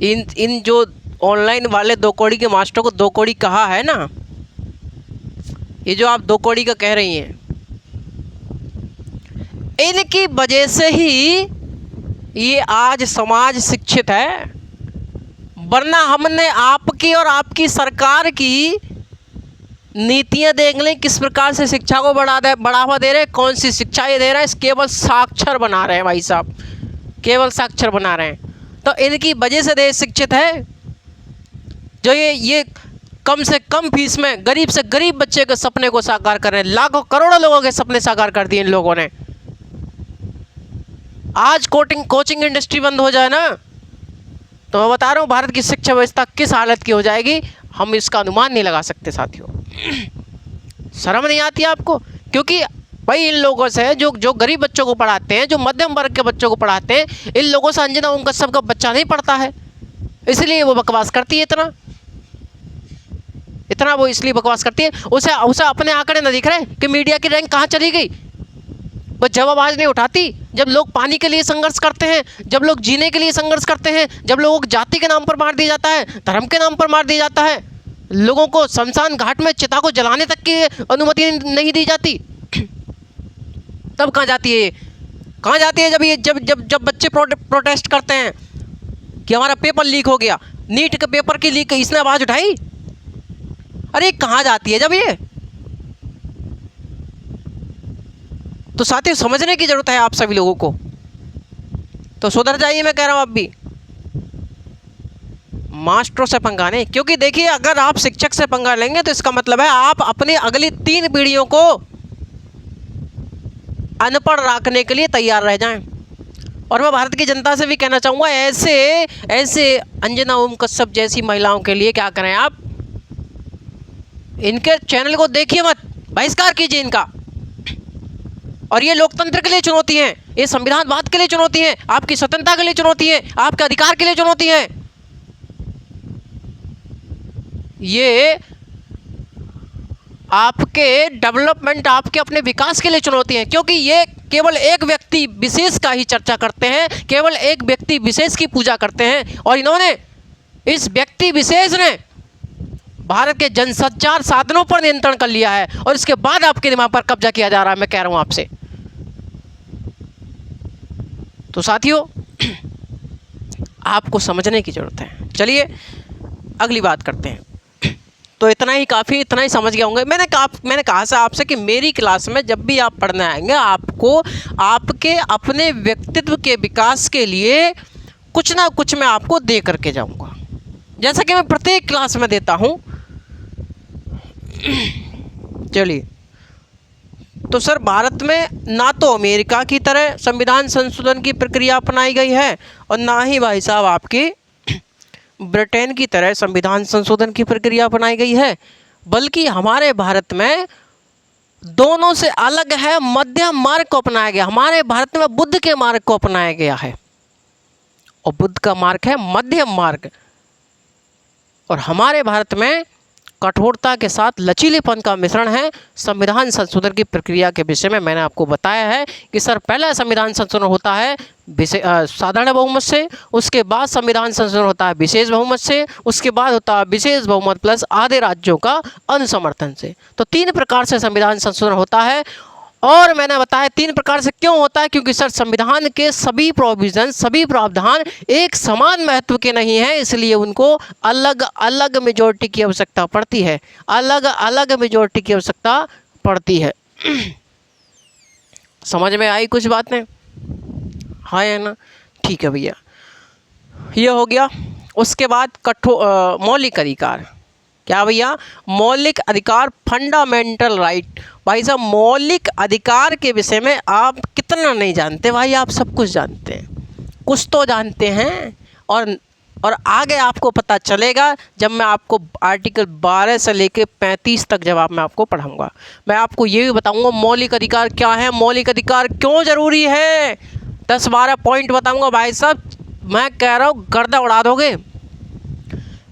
इन जो ऑनलाइन वाले 2 कौड़ी के मास्टर को 2 कौड़ी कहा है ना, ये जो आप 2 कौड़ी का कह रही हैं, इनकी वजह से ही ये आज समाज शिक्षित है। वरना हमने आपकी और आपकी सरकार की नीतियां देख लें, किस प्रकार से शिक्षा को बढ़ावा दे रहे हैं, कौन सी शिक्षा ये दे रहे हैं, केवल साक्षर बना रहे हैं भाई साहब, केवल साक्षर बना रहे हैं। तो इनकी वजह से देश शिक्षित है। जो ये कम से कम फीस में गरीब से गरीब बच्चे के सपने को साकार कर रहे हैं, लाखों करोड़ों लोगों के सपने साकार कर दिए इन लोगों ने। आज कोचिंग इंडस्ट्री बंद हो जाए ना, तो मैं बता रहा हूँ भारत की शिक्षा व्यवस्था किस हालत की हो जाएगी, हम इसका अनुमान नहीं लगा सकते साथियों। शर्म नहीं आती आपको? क्योंकि भाई इन लोगों से जो गरीब बच्चों को पढ़ाते हैं, जो मध्यम वर्ग के बच्चों को पढ़ाते हैं, इन लोगों से अंजना ओम कश्यप का बच्चा नहीं पढ़ता है, इसलिए वो बकवास करती है इतना वो इसलिए बकवास करती है। उसे अपने आंकड़े न दिख रहे कि मीडिया की रैंक कहाँ चली गई। वो जब आवाज़ नहीं उठाती, जब लोग पानी के लिए संघर्ष करते हैं, जब लोग जीने के लिए संघर्ष करते हैं, जब लोगों को जाति के नाम पर मार दिया जाता है, धर्म के नाम पर मार दिया जाता है, लोगों को शमशान घाट में चिता को जलाने तक की अनुमति नहीं दी जाती, तब कहाँ जाती है? कहाँ जाती है जब बच्चे प्रोटेस्ट करते हैं कि हमारा पेपर लीक हो गया, नीट के पेपर की लीक, इसने आवाज़ उठाई? अरे कहाँ जाती है जब ये? तो साथियों समझने की जरूरत है आप सभी लोगों को, तो सुधर जाइए, मैं कह रहा हूँ। आप भी मास्टरों से पंगा नहीं, क्योंकि देखिए अगर आप शिक्षक से पंगा लेंगे तो इसका मतलब है आप अपनी अगली 3 पीढ़ियों को अनपढ़ रखने के लिए तैयार रह जाएं। और मैं भारत की जनता से भी कहना चाहूँगा, ऐसे अंजना ओम कश्यप जैसी महिलाओं के लिए क्या करें आप, इनके चैनल को देखिए मत, बहिष्कार कीजिए इनका। और ये लोकतंत्र के लिए चुनौती है, ये संविधानवाद के लिए चुनौती है, आपकी स्वतंत्रता के लिए चुनौती है, आपके अधिकार के लिए चुनौती है, ये आपके डेवलपमेंट, आपके अपने विकास के लिए चुनौती है। क्योंकि ये केवल एक व्यक्ति विशेष का ही चर्चा करते हैं, केवल एक व्यक्ति विशेष की पूजा करते हैं। और इन्होंने, इस व्यक्ति विशेष ने भारत के जनसंचार साधनों पर नियंत्रण कर लिया है और इसके बाद आपके दिमाग पर कब्जा किया जा रहा है। मैं कह रहा हूं आपसे। तो साथियों, आपको समझने की जरूरत है। चलिए अगली बात करते हैं। तो इतना ही काफ़ी, इतना ही समझ गए होंगे। मैंने कहा था आपसे कि मेरी क्लास में जब भी आप पढ़ने आएंगे, आपको आपके अपने व्यक्तित्व के विकास के लिए कुछ ना कुछ मैं आपको दे करके जाऊंगा, जैसा कि मैं प्रत्येक क्लास में देता हूं। चलिए, तो सर भारत में ना तो अमेरिका की तरह संविधान संशोधन की प्रक्रिया अपनाई गई है और ना ही भाई साहब आपकी ब्रिटेन की तरह संविधान संशोधन की प्रक्रिया अपनाई गई है, बल्कि हमारे भारत में दोनों से अलग है, मध्यम मार्ग को अपनाया गया। हमारे भारत में बुद्ध के मार्ग को अपनाया गया है और बुद्ध का मार्ग है मध्यम मार्ग, और हमारे भारत में कठोरता के साथ लचीलेपन का मिश्रण है। संविधान संशोधन की प्रक्रिया के विषय में मैंने आपको बताया है कि सर पहला संविधान संशोधन होता है साधारण बहुमत से, उसके बाद संविधान संशोधन होता है विशेष बहुमत से, उसके बाद होता है विशेष बहुमत प्लस आधे राज्यों का अनुसमर्थन से। तो 3 प्रकार से संविधान संशोधन होता है। और मैंने बताया 3 प्रकार से क्यों होता है, क्योंकि सर संविधान के सभी प्रोविजन, सभी प्रावधान एक समान महत्व के नहीं हैं, इसलिए उनको अलग अलग मेजॉरिटी की आवश्यकता पड़ती है, अलग अलग मेजॉरिटी की आवश्यकता पड़ती है। समझ में आई कुछ बातें? हाँ है ना? ठीक है भैया, ये हो गया। उसके बाद मौलिक अधिकार। क्या भैया? मौलिक अधिकार, फंडामेंटल राइट। भाई साहब, मौलिक अधिकार के विषय में आप कितना नहीं जानते भाई, आप सब कुछ जानते हैं, कुछ तो जानते हैं। और आगे आपको पता चलेगा जब मैं आपको आर्टिकल 12 से लेके 35 तक जब मैं आपको पढ़ाऊंगा। मैं आपको ये भी बताऊंगा मौलिक अधिकार क्या है, मौलिक अधिकार क्यों ज़रूरी है। 10-12 पॉइंट बताऊंगा भाई साहब, मैं कह रहा हूँ गर्दा उड़ा दोगे।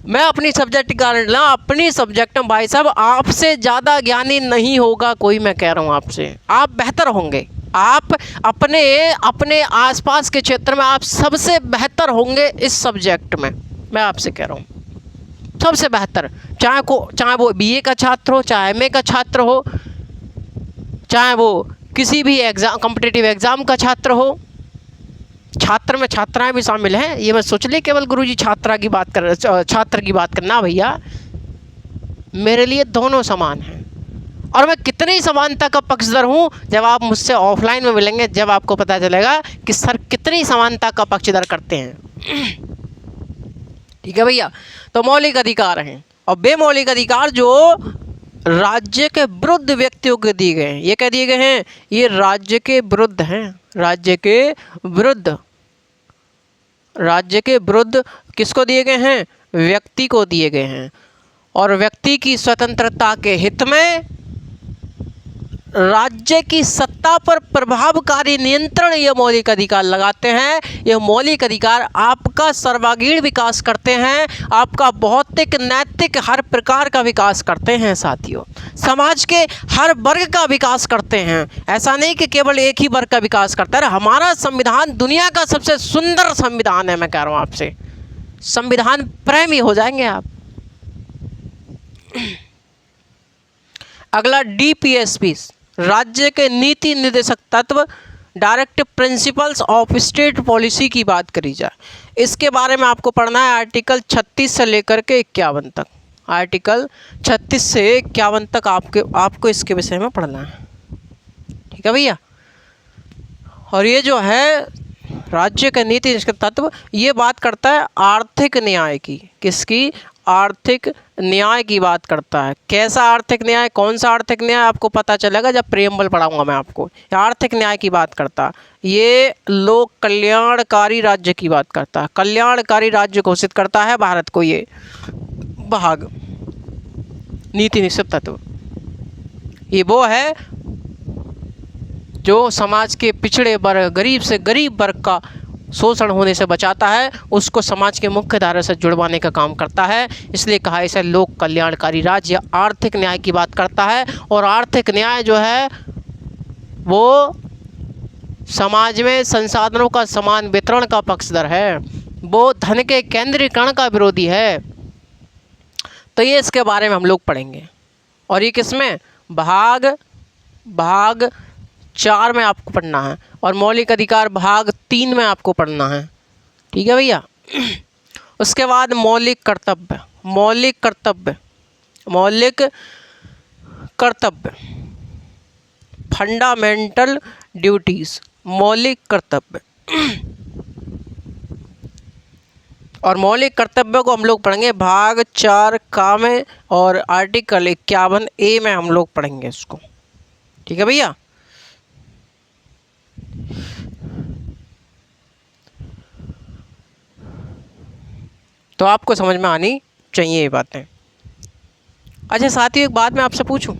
मैं अपनी सब्जेक्ट का ना, अपनी सब्जेक्ट में भाई साहब आपसे ज़्यादा ज्ञानी नहीं होगा कोई। मैं कह रहा हूँ आपसे, आप बेहतर होंगे। आप अपने आसपास के क्षेत्र में आप सबसे बेहतर होंगे इस सब्जेक्ट में। मैं आपसे कह रहा हूँ सबसे बेहतर, चाहे वो बीए का छात्र हो, चाहे एमए का छात्र हो, चाहे वो किसी भी एग्ज़ाम, कॉम्पिटिटिव एग्ज़ाम का छात्र हो। छात्र में छात्राएं भी शामिल हैं, ये मैं सोच ले केवल गुरुजी छात्र की बात करना भैया। मेरे लिए दोनों समान हैं और मैं कितनी समानता का पक्षधर हूँ, जब आप मुझसे ऑफलाइन में मिलेंगे, जब आपको पता चलेगा कि सर कितनी समानता का पक्षधर करते हैं। ठीक है भैया। तो मौलिक अधिकार हैं और बेमौलिक अधिकार जो राज्य के विरुद्ध व्यक्तियों को दिए गए हैं। ये क्या दिए गए हैं? ये राज्य के विरुद्ध हैं, राज्य के विरुद्ध किसको दिए गए हैं? व्यक्ति को दिए गए हैं। और व्यक्ति की स्वतंत्रता के हित में राज्य की सत्ता पर प्रभावकारी नियंत्रण ये मौलिक अधिकार लगाते हैं। ये मौलिक अधिकार आपका सर्वांगीण विकास करते हैं, आपका भौतिक, नैतिक हर प्रकार का विकास करते हैं साथियों। समाज के हर वर्ग का विकास करते हैं, ऐसा नहीं कि केवल एक ही वर्ग का विकास करता है। हमारा संविधान दुनिया का सबसे सुंदर संविधान है। मैं कह रहा हूँ आपसे, संविधान प्रेमी हो जाएंगे आप। अगला DPSP, राज्य के नीति निर्देशक तत्व, directive principles of state policy की बात करी जाए। इसके बारे में आपको पढ़ना है आर्टिकल 36 से लेकर के 51 तक। आर्टिकल 36 से 51 तक आपको इसके विषय में पढ़ना है। ठीक है भैया। और ये जो है राज्य का नीति निर्देशक तत्व, ये बात करता है आर्थिक न्याय की। किसकी? आर्थिक न्याय की बात करता है। कैसा आर्थिक न्याय, कौन सा आर्थिक न्याय, आपको पता चलेगा जब प्रेम्बल पढ़ाऊंगा मैं आपको। आर्थिक न्याय की बात करता है, ये लोक कल्याणकारी राज्य की बात करता है। कल्याणकारी राज्य घोषित करता है भारत को ये भाग, नीति निश्चित तत्व। ये वो है जो समाज के पिछड़े वर्ग, गरीब से गरीब वर्ग का शोषण होने से बचाता है, उसको समाज के मुख्य धारा से जुड़वाने का काम करता है। इसलिए कहा इसे लोक कल्याणकारी राज्य। आर्थिक न्याय की बात करता है और आर्थिक न्याय जो है वो समाज में संसाधनों का समान वितरण का पक्षधर है, वो धन के केंद्रीकरण का विरोधी है। तो ये इसके बारे में हम लोग पढ़ेंगे। और ये किसमें, भाग 4 में आपको पढ़ना है, और मौलिक अधिकार भाग 3 में आपको पढ़ना है। ठीक है भैया। उसके बाद मौलिक कर्तव्य, फंडामेंटल ड्यूटीज, मौलिक कर्तव्य। और मौलिक कर्तव्यों को हम लोग पढ़ेंगे भाग 4 का में, और आर्टिकल 51A में हम लोग पढ़ेंगे इसको। ठीक है भैया। तो आपको समझ में आनी चाहिए ये बातें। अच्छा साथियों, एक बात मैं आपसे पूछूं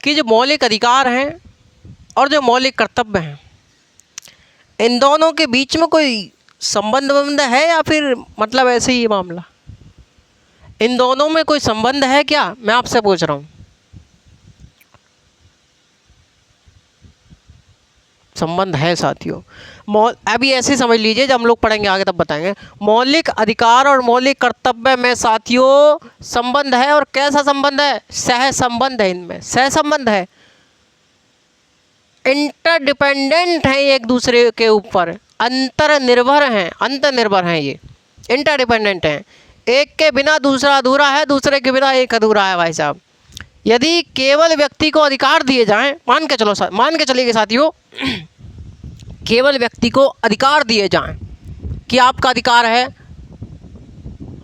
कि जो मौलिक अधिकार हैं और जो मौलिक कर्तव्य हैं, इन दोनों के बीच में कोई संबंध है या फिर मतलब ऐसे ही मामला? इन दोनों में कोई संबंध है क्या, मैं आपसे पूछ रहा हूँ। संबंध है साथियों। अभी ऐसे समझ लीजिए, जब हम लोग पढ़ेंगे आगे तब बताएंगे। मौलिक अधिकार और मौलिक कर्तव्य में साथियों संबंध है। और कैसा संबंध है? सह संबंध है, इनमें सह संबंध है, इंटरडिपेंडेंट है एक दूसरे के ऊपर, अंतर्निर्भर हैं ये, इंटरडिपेंडेंट हैं। एक के बिना दूसरा अधूरा है, दूसरे के बिना एक अधूरा है भाई साहब। यदि केवल व्यक्ति को अधिकार दिए जाएं, मान के चलिए साथियों, केवल व्यक्ति को अधिकार दिए जाएं कि आपका अधिकार है,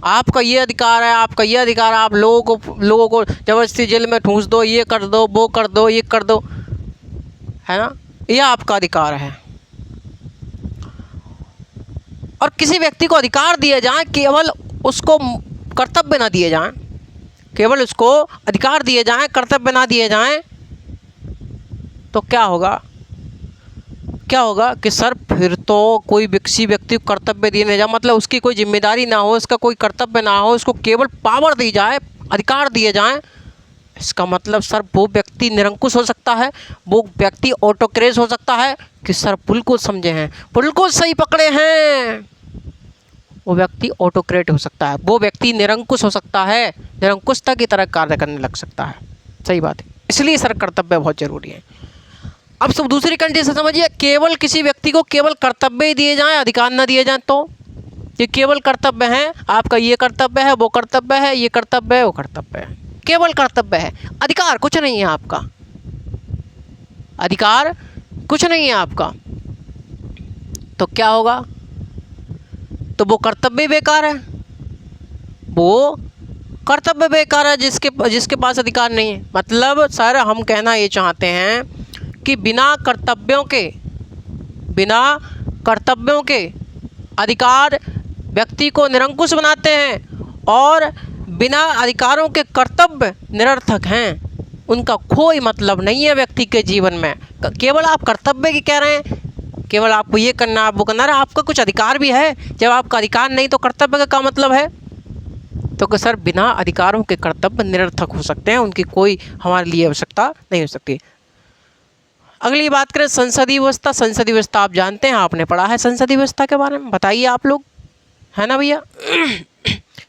आपका ये अधिकार है, आपका ये अधिकार है, आप लोगों को जबरदस्ती जेल में ठूंस दो, ये कर दो, वो कर दो, ये कर दो, है ना, यह आपका अधिकार है। और किसी व्यक्ति को अधिकार दिए जाएं, केवल उसको कर्तव्य ना दिए जाएं, केवल उसको अधिकार दिए जाएं, कर्तव्य ना दिए जाएं, तो क्या होगा कि सर फिर तो कोई किसी व्यक्ति को कर्तव्य दिए नहीं जाए, मतलब उसकी कोई जिम्मेदारी ना हो, उसका कोई कर्तव्य ना हो, उसको केवल पावर दी जाए, अधिकार दिए जाएं, इसका मतलब सर वो व्यक्ति निरंकुश हो सकता है, वो व्यक्ति ऑटोक्रेट हो सकता है। कि सर बिल्कुल समझे हैं, बिल्कुल सही पकड़े हैं, वो व्यक्ति ऑटोक्रेट हो सकता है, वो व्यक्ति निरंकुश हो सकता है, निरंकुशता की तरह कार्य करने लग सकता है। सही बात है। इसलिए सर कर्तव्य बहुत जरूरी है। अब सब दूसरी कंडीशन समझिए, केवल किसी व्यक्ति को केवल कर्तव्य ही दिए जाएं, अधिकार ना दिए जाएं, तो ये केवल कर्तव्य है, आपका ये कर्तव्य है, वो कर्तव्य है, ये कर्तव्य है, वो कर्तव्य है, केवल कर्तव्य है, अधिकार कुछ नहीं है आपका, अधिकार कुछ नहीं है आपका, तो क्या होगा? तो वो कर्तव्य बेकार है, वो कर्तव्य बेकार है जिसके पास अधिकार नहीं है। मतलब सर हम कहना ये चाहते हैं कि बिना कर्तव्यों के अधिकार व्यक्ति को निरंकुश बनाते हैं, और बिना अधिकारों के कर्तव्य निरर्थक हैं, उनका कोई मतलब नहीं है व्यक्ति के जीवन में। केवल आप कर्तव्य की कह रहे हैं, केवल आपको ये करना, आप वो करना, अरे आपका कुछ अधिकार भी है। जब आपका अधिकार नहीं तो कर्तव्य का क्या मतलब है? तो सर बिना अधिकारों के कर्तव्य निरर्थक हो सकते हैं, उनकी कोई हमारे लिए आवश्यकता नहीं हो सकती। अगली बात करें संसदीय व्यवस्था। संसदीय व्यवस्था आप जानते हैं, आपने पढ़ा है संसदीय व्यवस्था के बारे में, बताइए आप लोग, है ना भैया?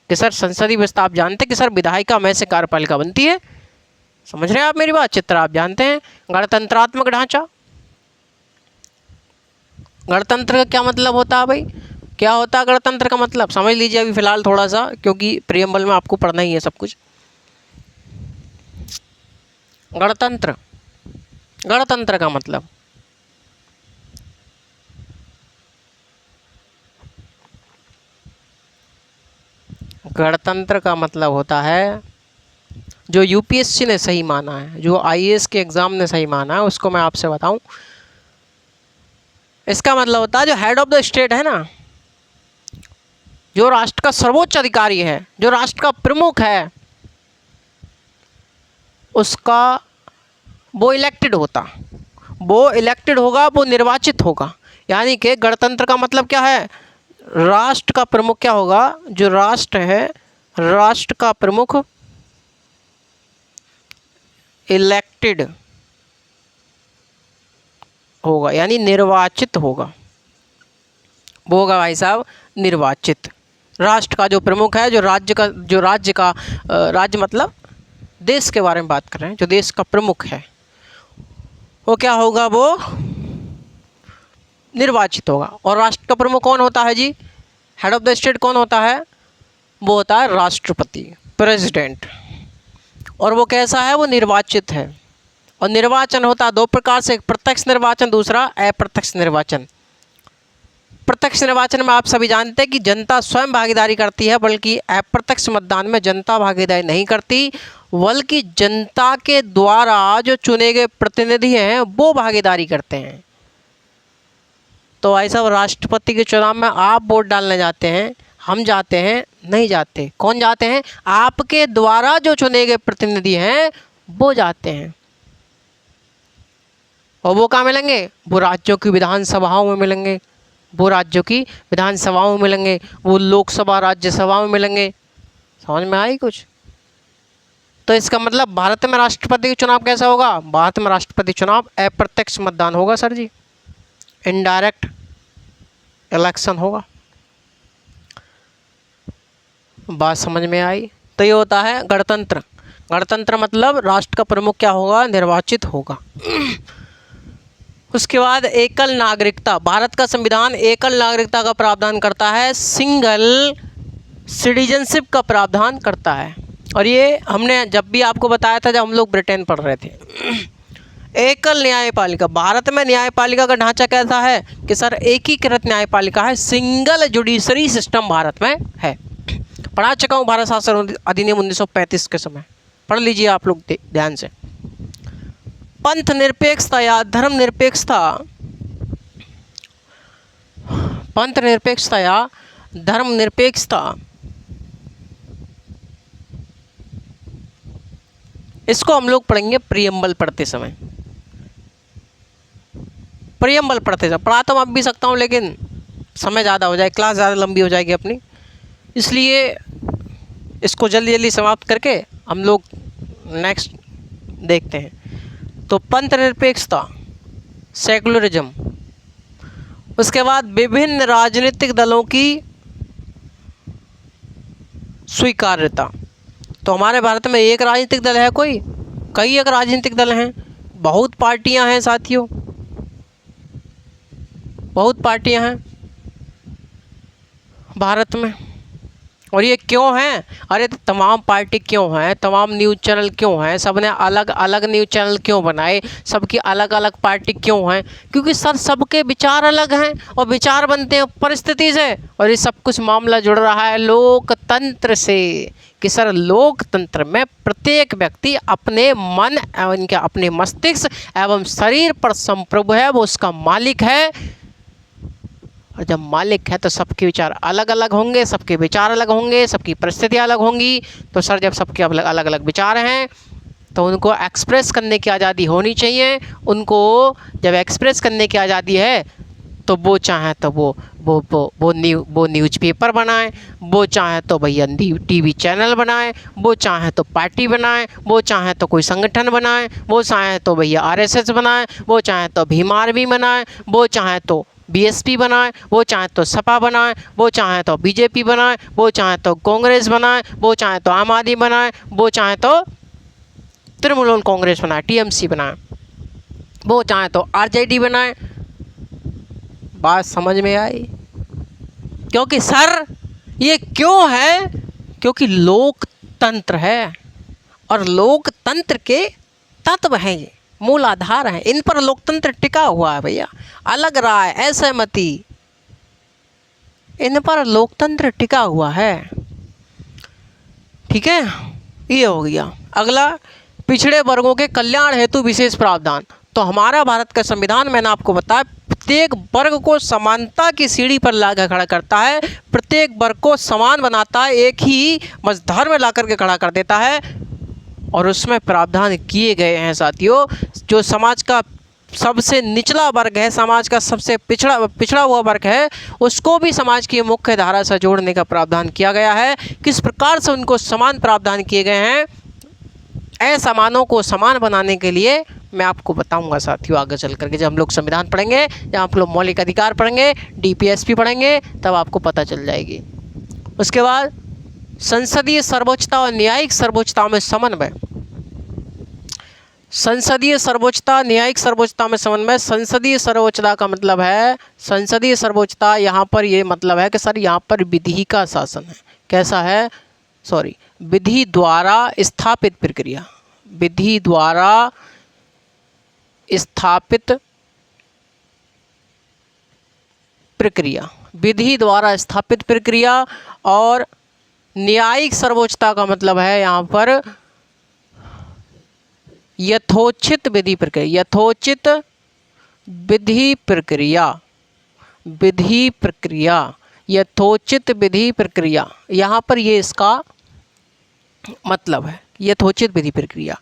कि सर संसदीय व्यवस्था आप जानते हैं कि सर विधायिका में से कार्यपालिका बनती है। समझ रहे हैं आप मेरी बात? चित्र आप जानते हैं। गणतंत्रात्मक ढांचा, गणतंत्र का क्या मतलब होता है भाई? क्या होता है गणतंत्र का मतलब? समझ लीजिए अभी फिलहाल थोड़ा सा, क्योंकि प्रियम्बल में आपको पढ़ना ही है सब कुछ। गणतंत्र का मतलब होता है, जो यूपीएससी ने सही माना है, जो आईएएस के एग्ज़ाम ने सही माना है, उसको मैं आपसे बताऊं। इसका मतलब होता है जो हेड ऑफ द स्टेट है ना, जो राष्ट्र का सर्वोच्च अधिकारी है, जो राष्ट्र का प्रमुख है, उसका वो इलेक्टेड होगा, वो निर्वाचित होगा। यानी कि गणतंत्र का मतलब क्या है? राष्ट्र का प्रमुख क्या होगा? जो राष्ट्र है, राष्ट्र का प्रमुख इलेक्टेड होगा, यानी निर्वाचित होगा। वो होगा भाई साहब निर्वाचित। राष्ट्र का जो प्रमुख है, जो राज्य मतलब देश के बारे में बात कर रहे हैं, जो देश का प्रमुख है वो क्या होगा, वो निर्वाचित होगा। और राष्ट्र का प्रमुख कौन होता है जी? हेड ऑफ द स्टेट कौन होता है? वो होता है राष्ट्रपति, प्रेसिडेंट। और वो कैसा है? वो निर्वाचित है। और निर्वाचन होता है दो प्रकार से, एक प्रत्यक्ष निर्वाचन, दूसरा अप्रत्यक्ष निर्वाचन। प्रत्यक्ष निर्वाचन में आप सभी जानते हैं कि जनता स्वयं भागीदारी करती है, बल्कि अप्रत्यक्ष मतदान में जनता भागीदारी नहीं करती, बल्कि जनता के द्वारा जो चुने गए प्रतिनिधि हैं वो भागीदारी करते हैं। तो ऐसा राष्ट्रपति के चुनाव में आप वोट डालने जाते हैं, हम जाते हैं? नहीं जाते। कौन जाते हैं? आपके द्वारा जो चुने गए प्रतिनिधि हैं वो जाते हैं। और वो कहाँ मिलेंगे? वो राज्यों की विधानसभाओं में मिलेंगे, वो राज्यों की विधानसभाओं में मिलेंगे, वो लोकसभा राज्यसभा में मिलेंगे। समझ में आई कुछ? तो इसका मतलब भारत में राष्ट्रपति का चुनाव कैसा होगा? भारत में राष्ट्रपति चुनाव अप्रत्यक्ष मतदान होगा सर जी, इनडायरेक्ट इलेक्शन होगा। बात समझ में आई? तो ये होता है गणतंत्र। गणतंत्र मतलब राष्ट्र का प्रमुख क्या होगा? निर्वाचित होगा। उसके बाद एकल नागरिकता। भारत का संविधान एकल नागरिकता का प्रावधान करता है, सिंगल सिटीजनशिप का प्रावधान करता है। और ये हमने जब भी आपको बताया था जब हम लोग ब्रिटेन पढ़ रहे थे। एकल न्यायपालिका। भारत में न्यायपालिका का ढांचा कैसा है कि सर एकीकृत न्यायपालिका है, सिंगल जुडिशरी सिस्टम भारत में है। पढ़ा चुका हूँ भारत शासन अधिनियम 1935 के समय, पढ़ लीजिए आप लोग ध्यान से। पंथ निरपेक्षता या धर्म निरपेक्षता, पंथ निरपेक्षता या धर्म निरपेक्षता, इसको हम लोग पढ़ेंगे प्रियम्बल पढ़ते समय। प्रियम्बल पढ़ते समय पढ़ा तो मैं अब भी सकता हूँ, लेकिन समय ज़्यादा हो जाए, क्लास ज़्यादा लंबी हो जाएगी अपनी, इसलिए इसको जल्दी जल्दी समाप्त करके हम लोग नेक्स्ट देखते हैं। तो पंथ निरपेक्षता, सेकुलरिज्म। उसके बाद विभिन्न राजनीतिक दलों की स्वीकार्यता। तो हमारे भारत में एक राजनीतिक दल है कोई? कई एक राजनीतिक दल हैं, बहुत पार्टियां हैं साथियों, बहुत पार्टियां हैं भारत में। और ये क्यों हैं? अरे तो तमाम पार्टी क्यों हैं, तमाम न्यूज़ चैनल क्यों हैं, सबने अलग अलग न्यूज़ चैनल क्यों बनाए, सबकी अलग अलग पार्टी क्यों हैं? क्योंकि सर सबके विचार अलग हैं और विचार बनते हैं परिस्थिति से। और ये सब कुछ मामला जुड़ रहा है लोकतंत्र से कि सर लोकतंत्र में प्रत्येक व्यक्ति अपने मन एवं अपने मस्तिष्क एवं शरीर पर संप्रभु है, वो उसका मालिक है। और जब मालिक है तो सबके विचार अलग अलग होंगे, सबके विचार अलग होंगे, सबकी परिस्थितियाँ अलग होंगी। तो सर जब सबके अलग अलग विचार हैं तो उनको एक्सप्रेस करने की आज़ादी होनी चाहिए। उनको जब एक्सप्रेस करने की आज़ादी है तो वो चाहे तो वो न्यूज़पेपर बनाए, वो चाहे तो भैया टीवी चैनल बनाए, वो चाहे तो पार्टी बनाए, वो चाहे तो कोई संगठन बनाए, वो चाहे तो भैया आरएसएस बनाए, वो चाहे तो भीम आर्मी बनाए, वो चाहे तो बीएसपी बनाए, वो चाहे तो सपा बनाए, वो चाहे तो बीजेपी बनाए, वो चाहे तो कांग्रेस बनाए, वो चाहे तो आम आदमी बनाए, वो चाहे तो तृणमूल कांग्रेस बनाए, टीएमसी बनाए, वो चाहे तो आरजेडी बनाए। बात समझ में आई? क्योंकि सर ये क्यों है? क्योंकि लोकतंत्र है और लोकतंत्र के तत्व हैं, ये मूलाधार हैं, इन पर लोकतंत्र टिका हुआ है भैया। अलग राय, असहमति, इन पर लोकतंत्र टिका हुआ है। ठीक है, ये हो गया। अगला, पिछड़े वर्गों के कल्याण हेतु विशेष प्रावधान। तो हमारा भारत का संविधान मैंने आपको बताया प्रत्येक वर्ग को समानता की सीढ़ी पर लाकर खड़ा करता है, प्रत्येक वर्ग को समान बनाता है, एक ही मझधार में ला करके खड़ा कर देता है। और उसमें प्रावधान किए गए हैं साथियों, जो समाज का सबसे निचला वर्ग है, समाज का सबसे पिछड़ा हुआ वर्ग है, उसको भी समाज की मुख्य धारा से जोड़ने का प्रावधान किया गया है। किस प्रकार से उनको समान प्रावधान किए गए हैं? असमानों को समान बनाने के लिए मैं आपको बताऊंगा साथियों आगे चल करके, जब हम लोग संविधान पढ़ेंगे, जब आप लोग मौलिक अधिकार पढ़ेंगे, डीपीएसपी पढ़ेंगे, तब आपको पता चल जाएगी। उसके बाद संसदीय सर्वोच्चता और न्यायिक सर्वोच्चता में समन्वय। संसदीय सर्वोच्चता, न्यायिक सर्वोच्चता में समन्वय। संसदीय सर्वोच्चता का मतलब है, संसदीय सर्वोच्चता यहाँ पर ये मतलब है कि सर यहाँ पर विधि का शासन है। कैसा है? सॉरी, विधि द्वारा स्थापित प्रक्रिया, विधि द्वारा स्थापित प्रक्रिया, विधि द्वारा स्थापित प्रक्रिया। और न्यायिक सर्वोच्चता का मतलब है यहाँ पर यथोचित विधि प्रक्रिया, यथोचित विधि प्रक्रिया, विधि प्रक्रिया, यथोचित विधि प्रक्रिया। यहाँ पर ये इसका मतलब है, यथोचित विधि प्रक्रिया।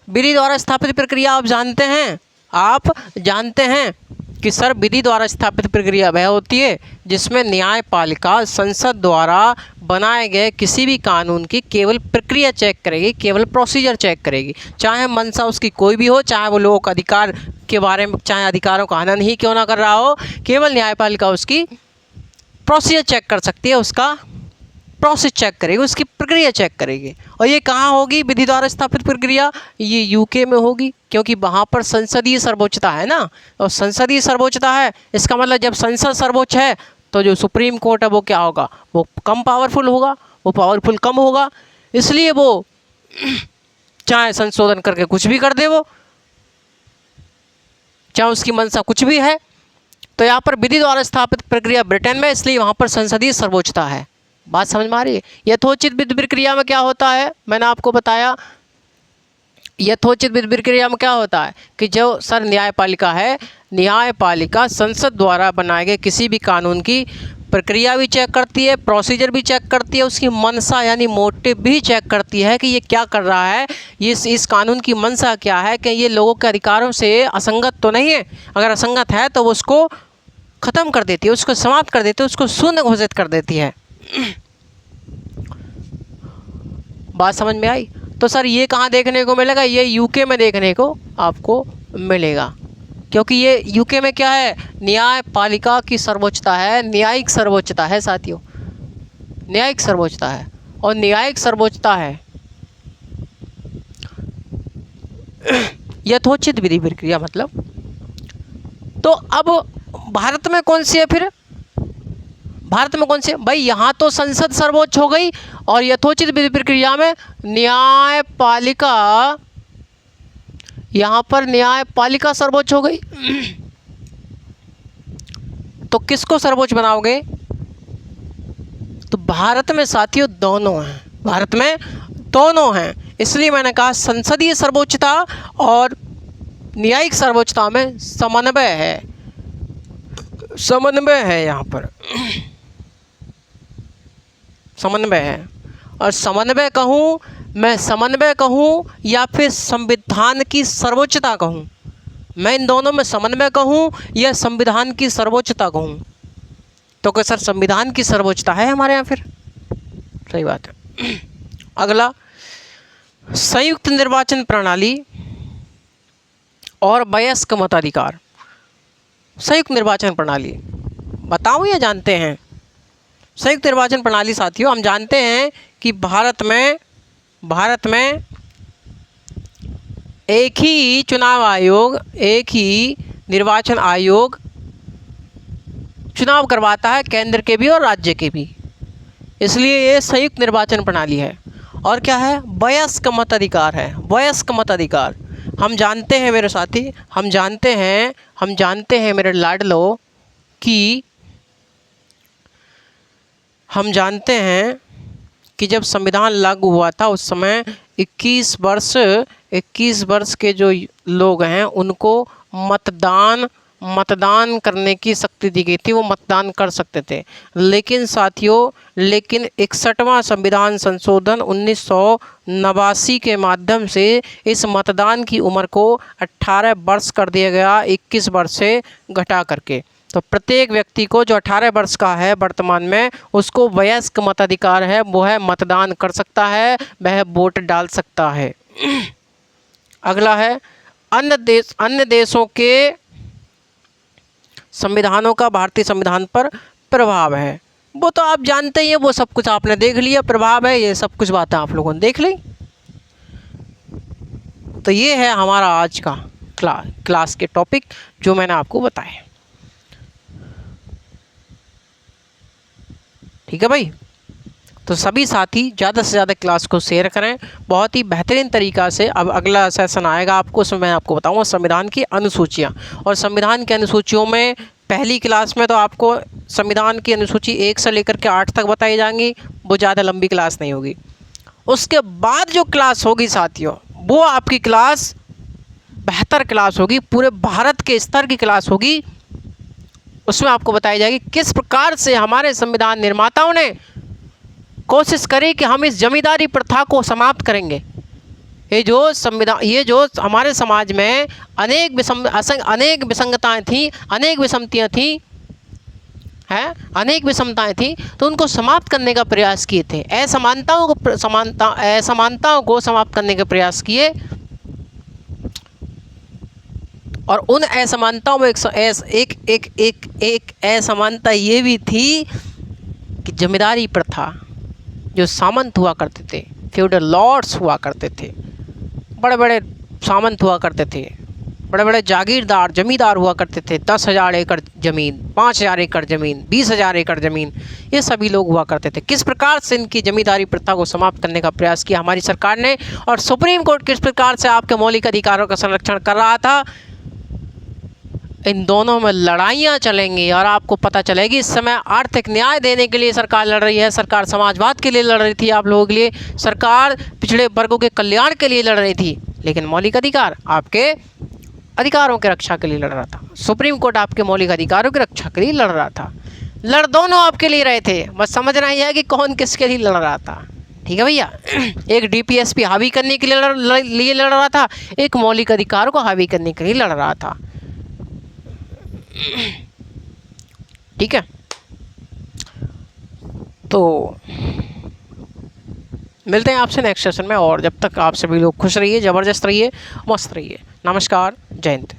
विधि द्वारा स्थापित प्रक्रिया आप जानते हैं, आप जानते हैं कि सर विधि द्वारा स्थापित प्रक्रिया वह होती है जिसमें न्यायपालिका संसद द्वारा बनाए गए किसी भी कानून की केवल प्रक्रिया चेक करेगी, केवल प्रोसीजर चेक करेगी, चाहे मंशा उसकी कोई भी हो, चाहे वो लोक अधिकार के बारे में, चाहे अधिकारों का हनन ही क्यों ना कर रहा हो, केवल न्यायपालिका उसकी प्रोसीजर चेक कर सकती है, उसका प्रोसेस चेक करेगी, उसकी प्रक्रिया चेक करेगी। और ये कहाँ होगी विधि द्वारा स्थापित प्रक्रिया? ये यूके में होगी, क्योंकि वहाँ पर संसदीय सर्वोच्चता है ना। और संसदीय सर्वोच्चता है, इसका मतलब जब संसद सर्वोच्च है तो जो सुप्रीम कोर्ट है वो क्या होगा? वो कम पावरफुल होगा, वो पावरफुल कम होगा। इसलिए वो चाहे संशोधन करके कुछ भी कर दे, वो चाहे उसकी मंशा कुछ भी है। तो यहाँ पर विधि द्वारा स्थापित प्रक्रिया ब्रिटेन में, इसलिए वहाँ पर संसदीय सर्वोच्चता है। बात समझ में आ रही है? यथोचित विधि प्रक्रिया में क्या होता है, मैंने आपको बताया। यथोचित विधि प्रक्रिया में क्या होता है कि जो सर न्यायपालिका है, न्यायपालिका संसद द्वारा बनाए गए किसी भी कानून की प्रक्रिया भी चेक करती है, प्रोसीजर भी चेक करती है, उसकी मंशा यानी मोटिव भी चेक करती है कि ये क्या कर रहा है, ये इस कानून की मंशा क्या है, कि ये लोगों के अधिकारों से असंगत तो नहीं है। अगर असंगत है तो वो उसको ख़त्म कर देती है, उसको समाप्त कर देती है, उसको शून्य घोषित कर देती है। बात समझ में आई? तो सर ये कहाँ देखने को मिलेगा? ये यूके में देखने को आपको मिलेगा, क्योंकि ये यूके में क्या है? न्यायपालिका की सर्वोच्चता है, न्यायिक सर्वोच्चता है साथियों, न्यायिक सर्वोच्चता है। और न्यायिक सर्वोच्चता है यथोचित विधि प्रक्रिया मतलब। तो अब भारत में कौन सी है फिर? भारत में कौन से? भाई यहाँ तो संसद सर्वोच्च हो गई और यथोचित विधि प्रक्रिया में न्यायपालिका, यहाँ पर न्यायपालिका सर्वोच्च हो गई। तो किसको सर्वोच्च बनाओगे? तो भारत में साथियों दोनों हैं, भारत में दोनों हैं। इसलिए मैंने कहा संसदीय सर्वोच्चता और न्यायिक सर्वोच्चता में समन्वय है, समन्वय है, यहाँ पर समन्वय है। और समन्वय कहूँ मैं, समन्वय कहूँ या फिर संविधान की सर्वोच्चता कहूँ, मैं इन दोनों में समन्वय कहूँ या संविधान की सर्वोच्चता कहूँ? तो क्या सर संविधान की सर्वोच्चता है हमारे यहाँ फिर? सही बात है। अगला, संयुक्त निर्वाचन प्रणाली और वयस्क मताधिकार। संयुक्त निर्वाचन प्रणाली बताऊँ या जानते हैं? संयुक्त निर्वाचन प्रणाली साथियों, हम जानते हैं कि भारत में एक ही चुनाव आयोग, एक ही निर्वाचन आयोग चुनाव करवाता है, केंद्र के भी और राज्य के भी। इसलिए ये संयुक्त निर्वाचन प्रणाली है। और क्या है? वयस्क मताधिकार है, वयस्क मताधिकार। हम जानते हैं मेरे साथी, हम जानते हैं मेरे लाडलो कि हम जानते हैं कि जब संविधान लागू हुआ था उस समय 21 वर्ष के जो लोग हैं उनको मतदान करने की शक्ति दी गई थी, वो मतदान कर सकते थे। लेकिन साथियों, 61वां संविधान संशोधन 1989 के माध्यम से इस मतदान की उम्र को 18 वर्ष कर दिया गया, 21 वर्ष से घटा करके। तो प्रत्येक व्यक्ति को जो 18 वर्ष का है वर्तमान में, उसको वयस्क मताधिकार है, वो है मतदान कर सकता है, वह वोट डाल सकता है। अगला है अन्य देशों के संविधानों का भारतीय संविधान पर प्रभाव है। वो तो आप जानते ही हैं, वो सब कुछ आपने देख लिया, प्रभाव है, ये सब कुछ बातें आप लोगों ने देख ली। तो ये है हमारा आज का क्लास के टॉपिक जो मैंने आपको बताए। ठीक है भाई, तो सभी साथी ज़्यादा से ज़्यादा क्लास को शेयर करें बहुत ही बेहतरीन तरीक़ा से। अब अगला सेशन आएगा आपको, उसमें मैं आपको बताऊंगा संविधान की अनुसूचियाँ। और संविधान की अनुसूचियों में पहली क्लास में तो आपको संविधान की अनुसूची 1 से लेकर के 8 तक बताई जाएंगी, वो ज़्यादा लंबी क्लास नहीं होगी। उसके बाद जो क्लास होगी साथियों, वो आपकी क्लास बेहतर क्लास होगी, पूरे भारत के स्तर की क्लास होगी। उसमें आपको बताई जाएगी किस प्रकार से हमारे संविधान निर्माताओं ने कोशिश करी कि हम इस जमींदारी प्रथा को समाप्त करेंगे। ये जो हमारे समाज में अनेक विसंगताएं थी, अनेक विषमताएं थी, अनेक विषमताएं थी, तो उनको समाप्त करने का प्रयास किए थे। असमानताओं को समाप्त करने का प्रयास किए। और उन असमानताओं में एक असमानता ये भी थी कि जमींदारी प्रथा, जो सामंत हुआ करते थे, फ्यूडल लॉर्ड्स हुआ करते थे, बड़े बड़े सामंत हुआ करते थे, बड़े बड़े जागीरदार जमींदार हुआ करते थे, 10,000 एकड़ ज़मीन, 5,000 एकड़ ज़मीन, 20,000 एकड़ ज़मीन, ये सभी लोग हुआ करते थे। किस प्रकार से इनकी जमींदारी प्रथा को समाप्त करने का प्रयास किया हमारी सरकार ने, और सुप्रीम कोर्ट किस प्रकार से आपके मौलिक अधिकारों का संरक्षण कर रहा था। इन दोनों में लड़ाइयाँ चलेंगी और आपको पता चलेगी। इस समय आर्थिक न्याय देने के लिए सरकार लड़ रही है, सरकार समाजवाद के लिए लड़ रही थी आप लोगों के लिए, सरकार पिछड़े वर्गों के कल्याण के लिए लड़ रही थी, लेकिन मौलिक अधिकार आपके अधिकारों की रक्षा के लिए लड़ रहा था। सुप्रीम कोर्ट आपके मौलिक अधिकारों की रक्षा के लिए लड़ रहा था। लड़ दोनों आपके लिए रहे थे, बस समझना ही है कि कौन किसके लिए लड़ रहा था। ठीक है भैया, एक डीपीएसपी हावी करने के लिए लड़ रहा था, एक मौलिक अधिकारों को हावी करने के लिए लड़ रहा था। ठीक है, तो मिलते हैं आपसे नेक्स्ट सेशन में। और जब तक आप सभी लोग खुश रहिए, ज़बरदस्त रहिए, मस्त रहिए। नमस्कार, जय हिंद।